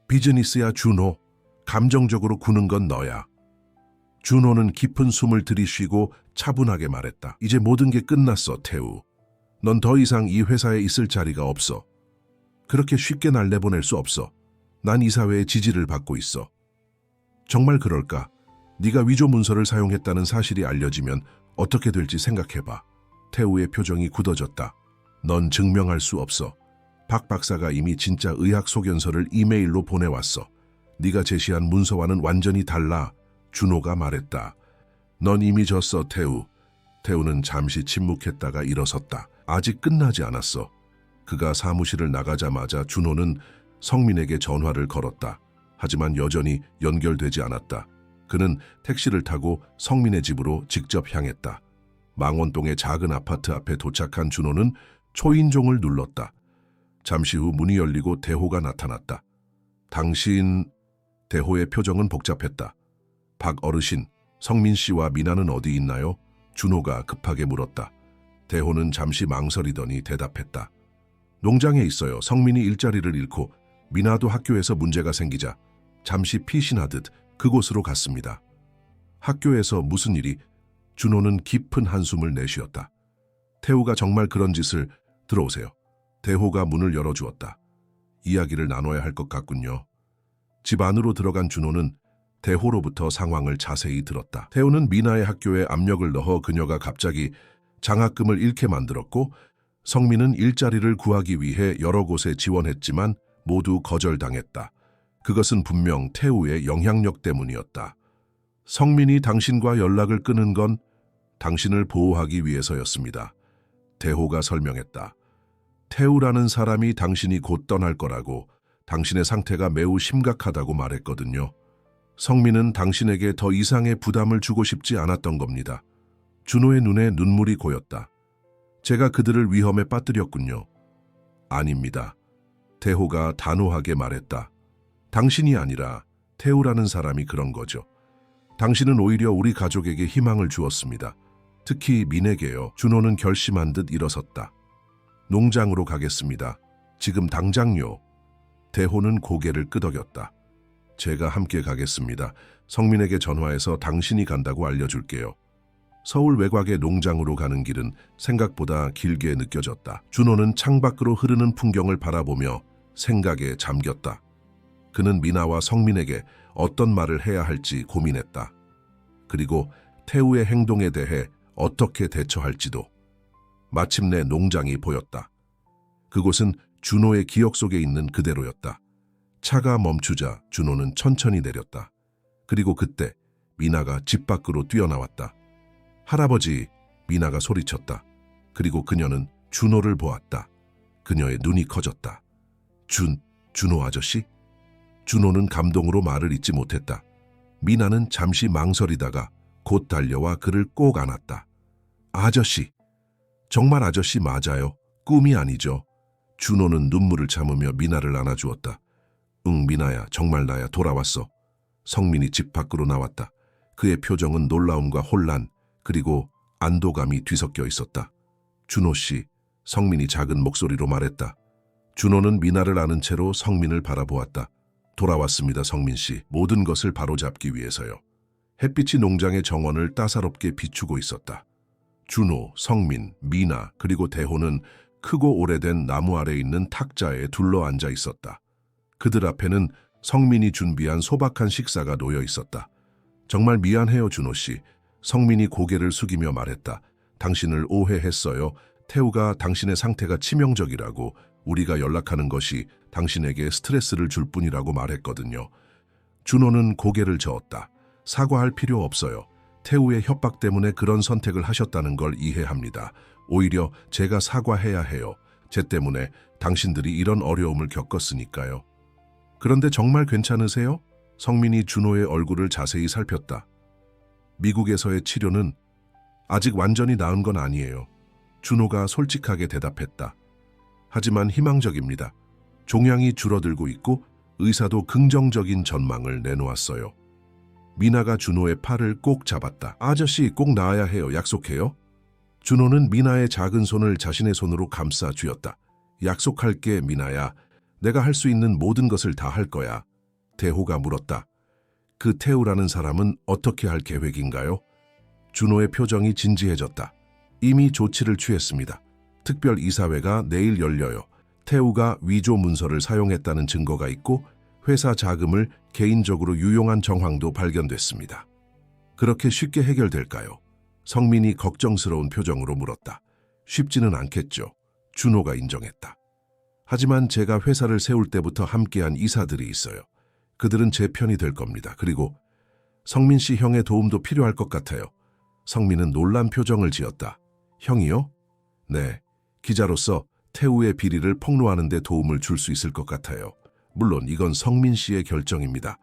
비즈니스야, 준호. 감정적으로 구는 건 너야. 준호는 깊은 숨을 들이쉬고 차분하게 말했다. 이제 모든 게 끝났어, 태우. 넌 더 이상 이 회사에 있을 자리가 없어. 그렇게 쉽게 날 내보낼 수 없어. 난 이사회의 지지를 받고 있어. 정말 그럴까? 네가 위조 문서를 사용했다는 사실이 알려지면 어떻게 될지 생각해봐. 태우의 표정이 굳어졌다. 넌 증명할 수 없어. 박 박사가 이미 진짜 의학 소견서를 이메일로 보내왔어. 네가 제시한 문서와는 완전히 달라. 준호가 말했다. 넌 이미 졌어, 태우. 태우는 잠시 침묵했다가 일어섰다. 아직 끝나지 않았어. 그가 사무실을 나가자마자 준호는 성민에게 전화를 걸었다. 하지만 여전히 연결되지 않았다. 그는 택시를 타고 성민의 집으로 직접 향했다. 망원동의 작은 아파트 앞에 도착한 준호는 초인종을 눌렀다. 잠시 후 문이 열리고 대호가 나타났다. 당신... 대호의 표정은 복잡했다. 박 어르신, 성민 씨와 미나는 어디 있나요? 준호가 급하게 물었다. 대호는 잠시 망설이더니 대답했다. 농장에 있어요. 성민이 일자리를 잃고 미나도 학교에서 문제가 생기자 잠시 피신하듯 그곳으로 갔습니다. 학교에서 무슨 일이? 준호는 깊은 한숨을 내쉬었다. 태우가 정말 그런 짓을... 들어오세요. 대호가 문을 열어주었다. 이야기를 나눠야 할 것 같군요. 집 안으로 들어간 준호는 대호로부터 상황을 자세히 들었다. 태호는 미나의 학교에 압력을 넣어 그녀가 갑자기 장학금을 잃게 만들었고 성민은 일자리를 구하기 위해 여러 곳에 지원했지만 모두 거절당했다. 그것은 분명 태우의 영향력 때문이었다. 성민이 당신과 연락을 끊은 건 당신을 보호하기 위해서였습니다. 대호가 설명했다. 태우라는 사람이 당신이 곧 떠날 거라고, 당신의 상태가 매우 심각하다고 말했거든요. 성민은 당신에게 더 이상의 부담을 주고 싶지 않았던 겁니다. 준호의 눈에 눈물이 고였다. 제가 그들을 위험에 빠뜨렸군요. 아닙니다. 대호가 단호하게 말했다. 당신이 아니라 태우라는 사람이 그런 거죠. 당신은 오히려 우리 가족에게 희망을 주었습니다. 특히 민에게요. 준호는 결심한 듯 일어섰다. 농장으로 가겠습니다. 지금 당장요. 대호는 고개를 끄덕였다. 제가 함께 가겠습니다. 성민에게 전화해서 당신이 간다고 알려줄게요. 서울 외곽의 농장으로 가는 길은 생각보다 길게 느껴졌다. 준호는 창밖으로 흐르는 풍경을 바라보며 생각에 잠겼다. 그는 미나와 성민에게 어떤 말을 해야 할지 고민했다. 그리고 태우의 행동에 대해 어떻게 대처할지도. 마침내 농장이 보였다. 그곳은 준호의 기억 속에 있는 그대로였다. 차가 멈추자 준호는 천천히 내렸다. 그리고 그때 미나가 집 밖으로 뛰어나왔다. 할아버지, 미나가 소리쳤다. 그리고 그녀는 준호를 보았다. 그녀의 눈이 커졌다. 준호 아저씨? 준호는 감동으로 말을 잇지 못했다. 미나는 잠시 망설이다가 곧 달려와 그를 꼭 안았다. 아저씨, 정말 아저씨 맞아요. 꿈이 아니죠. 준호는 눈물을 참으며 미나를 안아주었다. 응, 미나야, 정말 나야. 돌아왔어. 성민이 집 밖으로 나왔다. 그의 표정은 놀라움과 혼란, 그리고 안도감이 뒤섞여 있었다. 준호 씨, 성민이 작은 목소리로 말했다. 준호는 미나를 아는 채로 성민을 바라보았다. 돌아왔습니다, 성민 씨. 모든 것을 바로잡기 위해서요. 햇빛이 농장의 정원을 따사롭게 비추고 있었다. 준호, 성민, 미나 그리고 대호는 크고 오래된 나무 아래 있는 탁자에 둘러앉아 있었다. 그들 앞에는 성민이 준비한 소박한 식사가 놓여 있었다. 정말 미안해요, 준호 씨. 성민이 고개를 숙이며 말했다. 당신을 오해했어요. 태우가 당신의 상태가 치명적이라고, 우리가 연락하는 것이 당신에게 스트레스를 줄 뿐이라고 말했거든요. 준호는 고개를 저었다. 사과할 필요 없어요. 태우의 협박 때문에 그런 선택을 하셨다는 걸 이해합니다. 오히려 제가 사과해야 해요. 제 때문에 당신들이 이런 어려움을 겪었으니까요. 그런데 정말 괜찮으세요? 성민이 준호의 얼굴을 자세히 살폈다. 미국에서의 치료는 아직 완전히 나은 건 아니에요. 준호가 솔직하게 대답했다. 하지만 희망적입니다. 종양이 줄어들고 있고 의사도 긍정적인 전망을 내놓았어요. 미나가 준호의 팔을 꼭 잡았다. 아저씨, 꼭 나아야 해요. 약속해요. 준호는 미나의 작은 손을 자신의 손으로 감싸 쥐었다. 약속할게, 미나야. 내가 할 수 있는 모든 것을 다 할 거야. 대호가 물었다. 그 태우라는 사람은 어떻게 할 계획인가요? 준호의 표정이 진지해졌다. 이미 조치를 취했습니다. 특별 이사회가 내일 열려요. 태우가 위조 문서를 사용했다는 증거가 있고 회사 자금을 개인적으로 유용한 정황도 발견됐습니다. 그렇게 쉽게 해결될까요? 성민이 걱정스러운 표정으로 물었다. 쉽지는 않겠죠. 준호가 인정했다. 하지만 제가 회사를 세울 때부터 함께한 이사들이 있어요. 그들은 제 편이 될 겁니다. 그리고 성민 씨 형의 도움도 필요할 것 같아요. 성민은 놀란 표정을 지었다. 형이요? 네. 기자로서 태우의 비리를 폭로하는 데 도움을 줄 수 있을 것 같아요. 물론 이건 성민 씨의 결정입니다.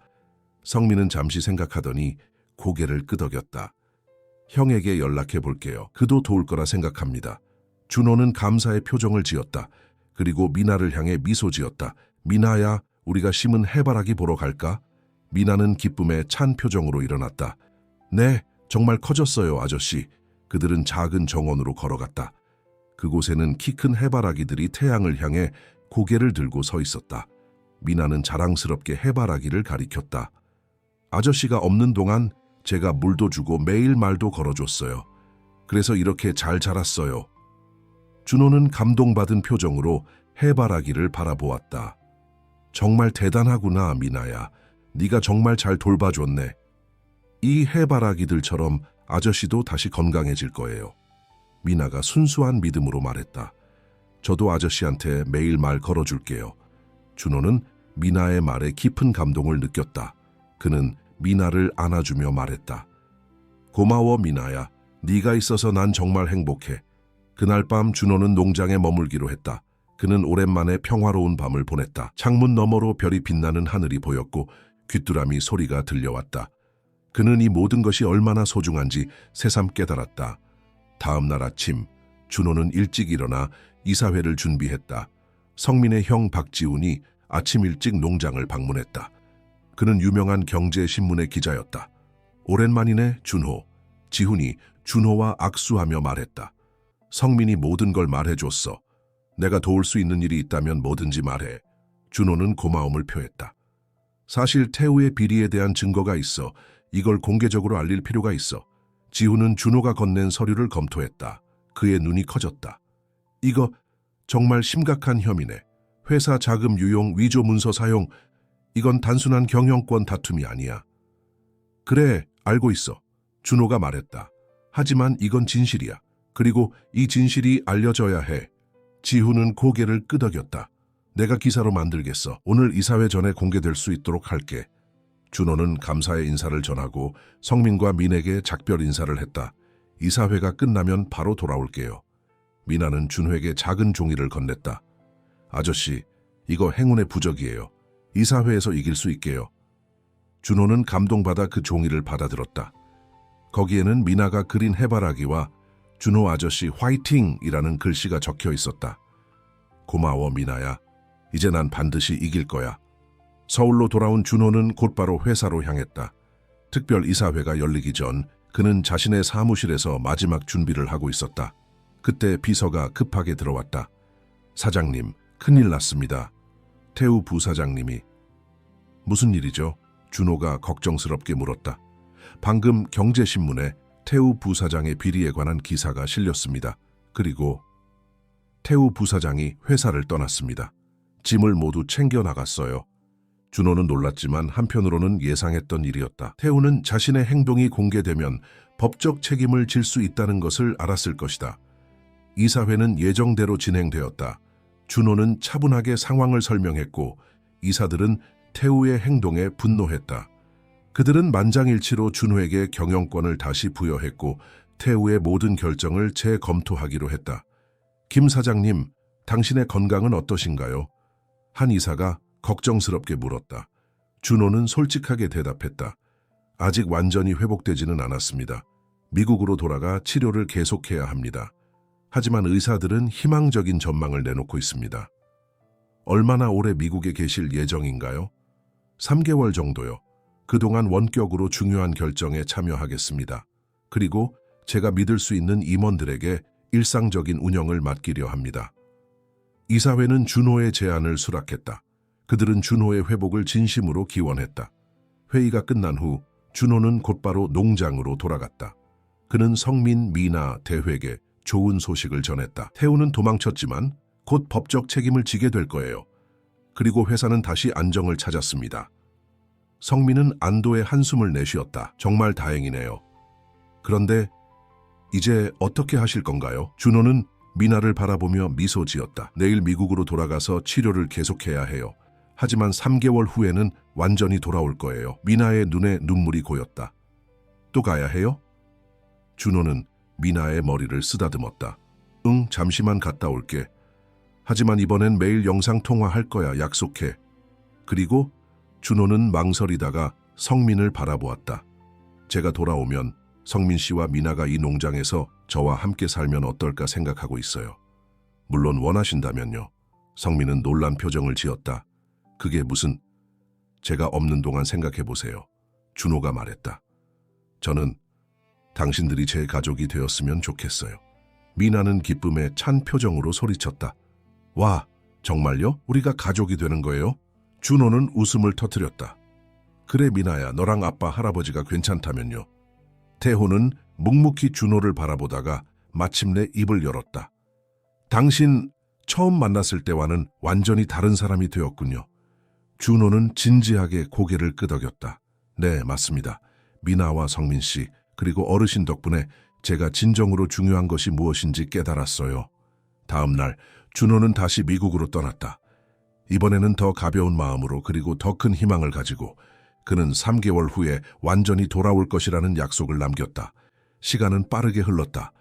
성민은 잠시 생각하더니 고개를 끄덕였다. 형에게 연락해 볼게요. 그도 도울 거라 생각합니다. 준호는 감사의 표정을 지었다. 그리고 미나를 향해 미소 지었다. 미나야, 우리가 심은 해바라기 보러 갈까? 미나는 기쁨에 찬 표정으로 일어났다. 네, 정말 커졌어요, 아저씨. 그들은 작은 정원으로 걸어갔다. 그곳에는 키 큰 해바라기들이 태양을 향해 고개를 들고 서 있었다. 미나는 자랑스럽게 해바라기를 가리켰다. 아저씨가 없는 동안 제가 물도 주고 매일 말도 걸어줬어요. 그래서 이렇게 잘 자랐어요. 준호는 감동받은 표정으로 해바라기를 바라보았다. 정말 대단하구나, 미나야. 네가 정말 잘 돌봐줬네. 이 해바라기들처럼 아저씨도 다시 건강해질 거예요. 미나가 순수한 믿음으로 말했다. 저도 아저씨한테 매일 말 걸어줄게요. 준호는 미나의 말에 깊은 감동을 느꼈다. 그는 미나를 안아주며 말했다. 고마워, 미나야. 네가 있어서 난 정말 행복해. 그날 밤 준호는 농장에 머물기로 했다. 그는 오랜만에 평화로운 밤을 보냈다. 창문 너머로 별이 빛나는 하늘이 보였고 귀뚜라미 소리가 들려왔다. 그는 이 모든 것이 얼마나 소중한지 새삼 깨달았다. 다음 날 아침, 준호는 일찍 일어나 이사회를 준비했다. 성민의 형 박지훈이 아침 일찍 농장을 방문했다. 그는 유명한 경제신문의 기자였다. 오랜만이네, 준호. 지훈이 준호와 악수하며 말했다. 성민이 모든 걸 말해줬어. 내가 도울 수 있는 일이 있다면 뭐든지 말해. 준호는 고마움을 표했다. 사실 태우의 비리에 대한 증거가 있어. 이걸 공개적으로 알릴 필요가 있어. 지훈은 준호가 건넨 서류를 검토했다. 그의 눈이 커졌다. 이거 정말 심각한 혐의네. 회사 자금 유용, 위조 문서 사용, 이건 단순한 경영권 다툼이 아니야. 그래, 알고 있어. 준호가 말했다. 하지만 이건 진실이야. 그리고 이 진실이 알려져야 해. 지훈은 고개를 끄덕였다. 내가 기사로 만들겠어. 오늘 이사회 전에 공개될 수 있도록 할게. 준호는 감사의 인사를 전하고 성민과 민에게 작별 인사를 했다. 이사회가 끝나면 바로 돌아올게요. 미나는 준호에게 작은 종이를 건넸다. 아저씨, 이거 행운의 부적이에요. 이사회에서 이길 수 있게요. 준호는 감동받아 그 종이를 받아들었다. 거기에는 미나가 그린 해바라기와 준호 아저씨 화이팅이라는 글씨가 적혀 있었다. 고마워, 미나야. 이제 난 반드시 이길 거야. 서울로 돌아온 준호는 곧바로 회사로 향했다. 특별 이사회가 열리기 전 그는 자신의 사무실에서 마지막 준비를 하고 있었다. 그때 비서가 급하게 들어왔다. 사장님, 큰일 났습니다. 태우 부사장님이. 무슨 일이죠? 준호가 걱정스럽게 물었다. 방금 경제신문에 태우 부사장의 비리에 관한 기사가 실렸습니다. 그리고 태우 부사장이 회사를 떠났습니다. 짐을 모두 챙겨 나갔어요. 준호는 놀랐지만 한편으로는 예상했던 일이었다. 태우는 자신의 행동이 공개되면 법적 책임을 질 수 있다는 것을 알았을 것이다. 이사회는 예정대로 진행되었다. 준호는 차분하게 상황을 설명했고 이사들은 태우의 행동에 분노했다. 그들은 만장일치로 준호에게 경영권을 다시 부여했고 태우의 모든 결정을 재검토하기로 했다. 김 사장님, 당신의 건강은 어떠신가요? 한 이사가 걱정스럽게 물었다. 준호는 솔직하게 대답했다. 아직 완전히 회복되지는 않았습니다. 미국으로 돌아가 치료를 계속해야 합니다. 하지만 의사들은 희망적인 전망을 내놓고 있습니다. 얼마나 오래 미국에 계실 예정인가요? 3개월 정도요. 그동안 원격으로 중요한 결정에 참여하겠습니다. 그리고 제가 믿을 수 있는 임원들에게 일상적인 운영을 맡기려 합니다. 이사회는 준호의 제안을 수락했다. 그들은 준호의 회복을 진심으로 기원했다. 회의가 끝난 후 준호는 곧바로 농장으로 돌아갔다. 그는 성민, 미나, 대회에게 좋은 소식을 전했다. 태우는 도망쳤지만 곧 법적 책임을 지게 될 거예요. 그리고 회사는 다시 안정을 찾았습니다. 성민은 안도의 한숨을 내쉬었다. 정말 다행이네요. 그런데 이제 어떻게 하실 건가요? 준호는 미나를 바라보며 미소 지었다. 내일 미국으로 돌아가서 치료를 계속해야 해요. 하지만 3개월 후에는 완전히 돌아올 거예요. 미나의 눈에 눈물이 고였다. 또 가야 해요? 준호는 미나의 머리를 쓰다듬었다. 응, 잠시만 갔다 올게. 하지만 이번엔 매일 영상통화할 거야, 약속해. 그리고 준호는 망설이다가 성민을 바라보았다. 제가 돌아오면 성민 씨와 미나가 이 농장에서 저와 함께 살면 어떨까 생각하고 있어요. 물론 원하신다면요. 성민은 놀란 표정을 지었다. 그게 무슨... 제가 없는 동안 생각해보세요. 준호가 말했다. 저는 당신들이 제 가족이 되었으면 좋겠어요. 미나는 기쁨에 찬 표정으로 소리쳤다. 와, 정말요? 우리가 가족이 되는 거예요? 준호는 웃음을 터뜨렸다. 그래 미나야, 너랑 아빠 할아버지가 괜찮다면요. 태호는 묵묵히 준호를 바라보다가 마침내 입을 열었다. 당신 처음 만났을 때와는 완전히 다른 사람이 되었군요. 준호는 진지하게 고개를 끄덕였다. 네, 맞습니다. 미나와 성민 씨, 그리고 어르신 덕분에 제가 진정으로 중요한 것이 무엇인지 깨달았어요. 다음 날 준호는 다시 미국으로 떠났다. 이번에는 더 가벼운 마음으로 그리고 더 큰 희망을 가지고 그는 3개월 후에 완전히 돌아올 것이라는 약속을 남겼다. 시간은 빠르게 흘렀다.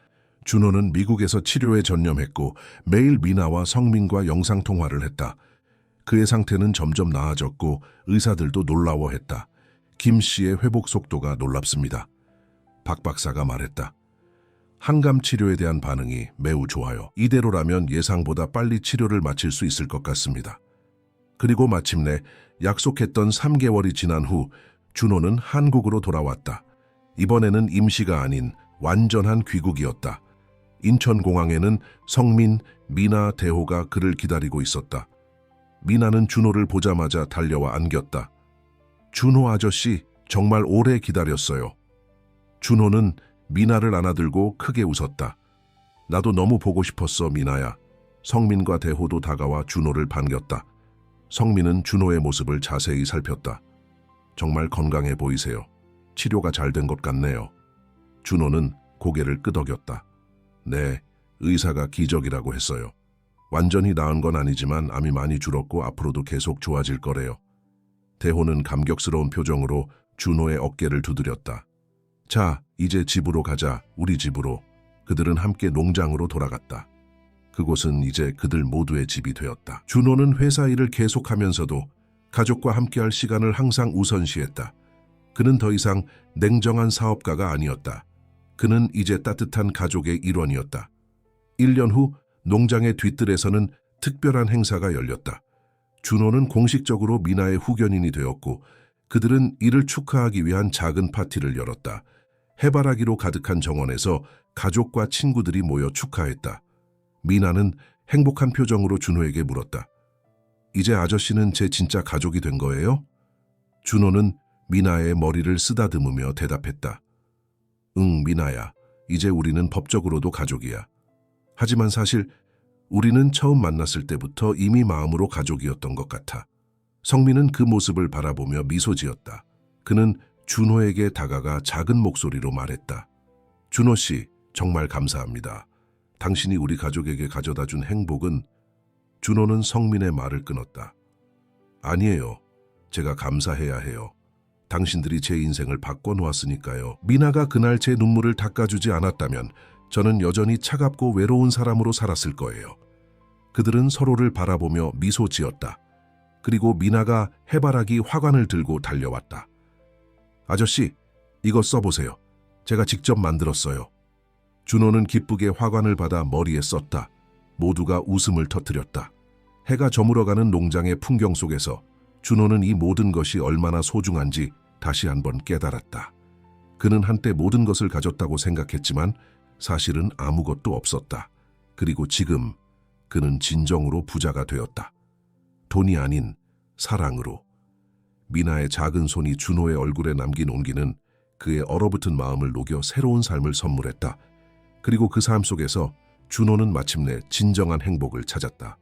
준호는 미국에서 치료에 전념했고 매일 미나와 성민과 영상통화를 했다. 그의 상태는 점점 나아졌고 의사들도 놀라워했다. 김 씨의 회복 속도가 놀랍습니다. 박 박사가 말했다. 항암 치료에 대한 반응이 매우 좋아요. 이대로라면 예상보다 빨리 치료를 마칠 수 있을 것 같습니다. 그리고 마침내 약속했던 3개월이 지난 후 준호는 한국으로 돌아왔다. 이번에는 임시가 아닌 완전한 귀국이었다. 인천공항에는 성민, 미나, 대호가 그를 기다리고 있었다. 미나는 준호를 보자마자 달려와 안겼다. 준호 아저씨, 정말 오래 기다렸어요. 준호는 미나를 안아들고 크게 웃었다. 나도 너무 보고 싶었어, 미나야. 성민과 대호도 다가와 준호를 반겼다. 성민은 준호의 모습을 자세히 살폈다. 정말 건강해 보이세요. 치료가 잘 된 것 같네요. 준호는 고개를 끄덕였다. 네, 의사가 기적이라고 했어요. 완전히 나은 건 아니지만 암이 많이 줄었고 앞으로도 계속 좋아질 거래요. 대호는 감격스러운 표정으로 준호의 어깨를 두드렸다. 자, 이제 집으로 가자, 우리 집으로. 그들은 함께 농장으로 돌아갔다. 그곳은 이제 그들 모두의 집이 되었다. 준호는 회사 일을 계속하면서도 가족과 함께할 시간을 항상 우선시했다. 그는 더 이상 냉정한 사업가가 아니었다. 그는 이제 따뜻한 가족의 일원이었다. 1년 후 농장의 뒤뜰에서는 특별한 행사가 열렸다. 준호는 공식적으로 미나의 후견인이 되었고 그들은 이를 축하하기 위한 작은 파티를 열었다. 해바라기로 가득한 정원에서 가족과 친구들이 모여 축하했다. 미나는 행복한 표정으로 준호에게 물었다. 이제 아저씨는 제 진짜 가족이 된 거예요? 준호는 미나의 머리를 쓰다듬으며 대답했다. 응, 미나야. 이제 우리는 법적으로도 가족이야. 하지만 사실 우리는 처음 만났을 때부터 이미 마음으로 가족이었던 것 같아. 성민은 그 모습을 바라보며 미소 지었다. 그는 준호에게 다가가 작은 목소리로 말했다. 준호 씨, 정말 감사합니다. 당신이 우리 가족에게 가져다 준 행복은... 준호는 성민의 말을 끊었다. 아니에요. 제가 감사해야 해요. 당신들이 제 인생을 바꿔놓았으니까요. 미나가 그날 제 눈물을 닦아주지 않았다면 저는 여전히 차갑고 외로운 사람으로 살았을 거예요. 그들은 서로를 바라보며 미소 지었다. 그리고 미나가 해바라기 화관을 들고 달려왔다. 아저씨, 이거 써보세요. 제가 직접 만들었어요. 준호는 기쁘게 화관을 받아 머리에 썼다. 모두가 웃음을 터뜨렸다. 해가 저물어가는 농장의 풍경 속에서 준호는 이 모든 것이 얼마나 소중한지 다시 한번 깨달았다. 그는 한때 모든 것을 가졌다고 생각했지만 사실은 아무것도 없었다. 그리고 지금 그는 진정으로 부자가 되었다. 돈이 아닌 사랑으로. 미나의 작은 손이 준호의 얼굴에 남긴 온기는 그의 얼어붙은 마음을 녹여 새로운 삶을 선물했다. 그리고 그 삶 속에서 준호는 마침내 진정한 행복을 찾았다.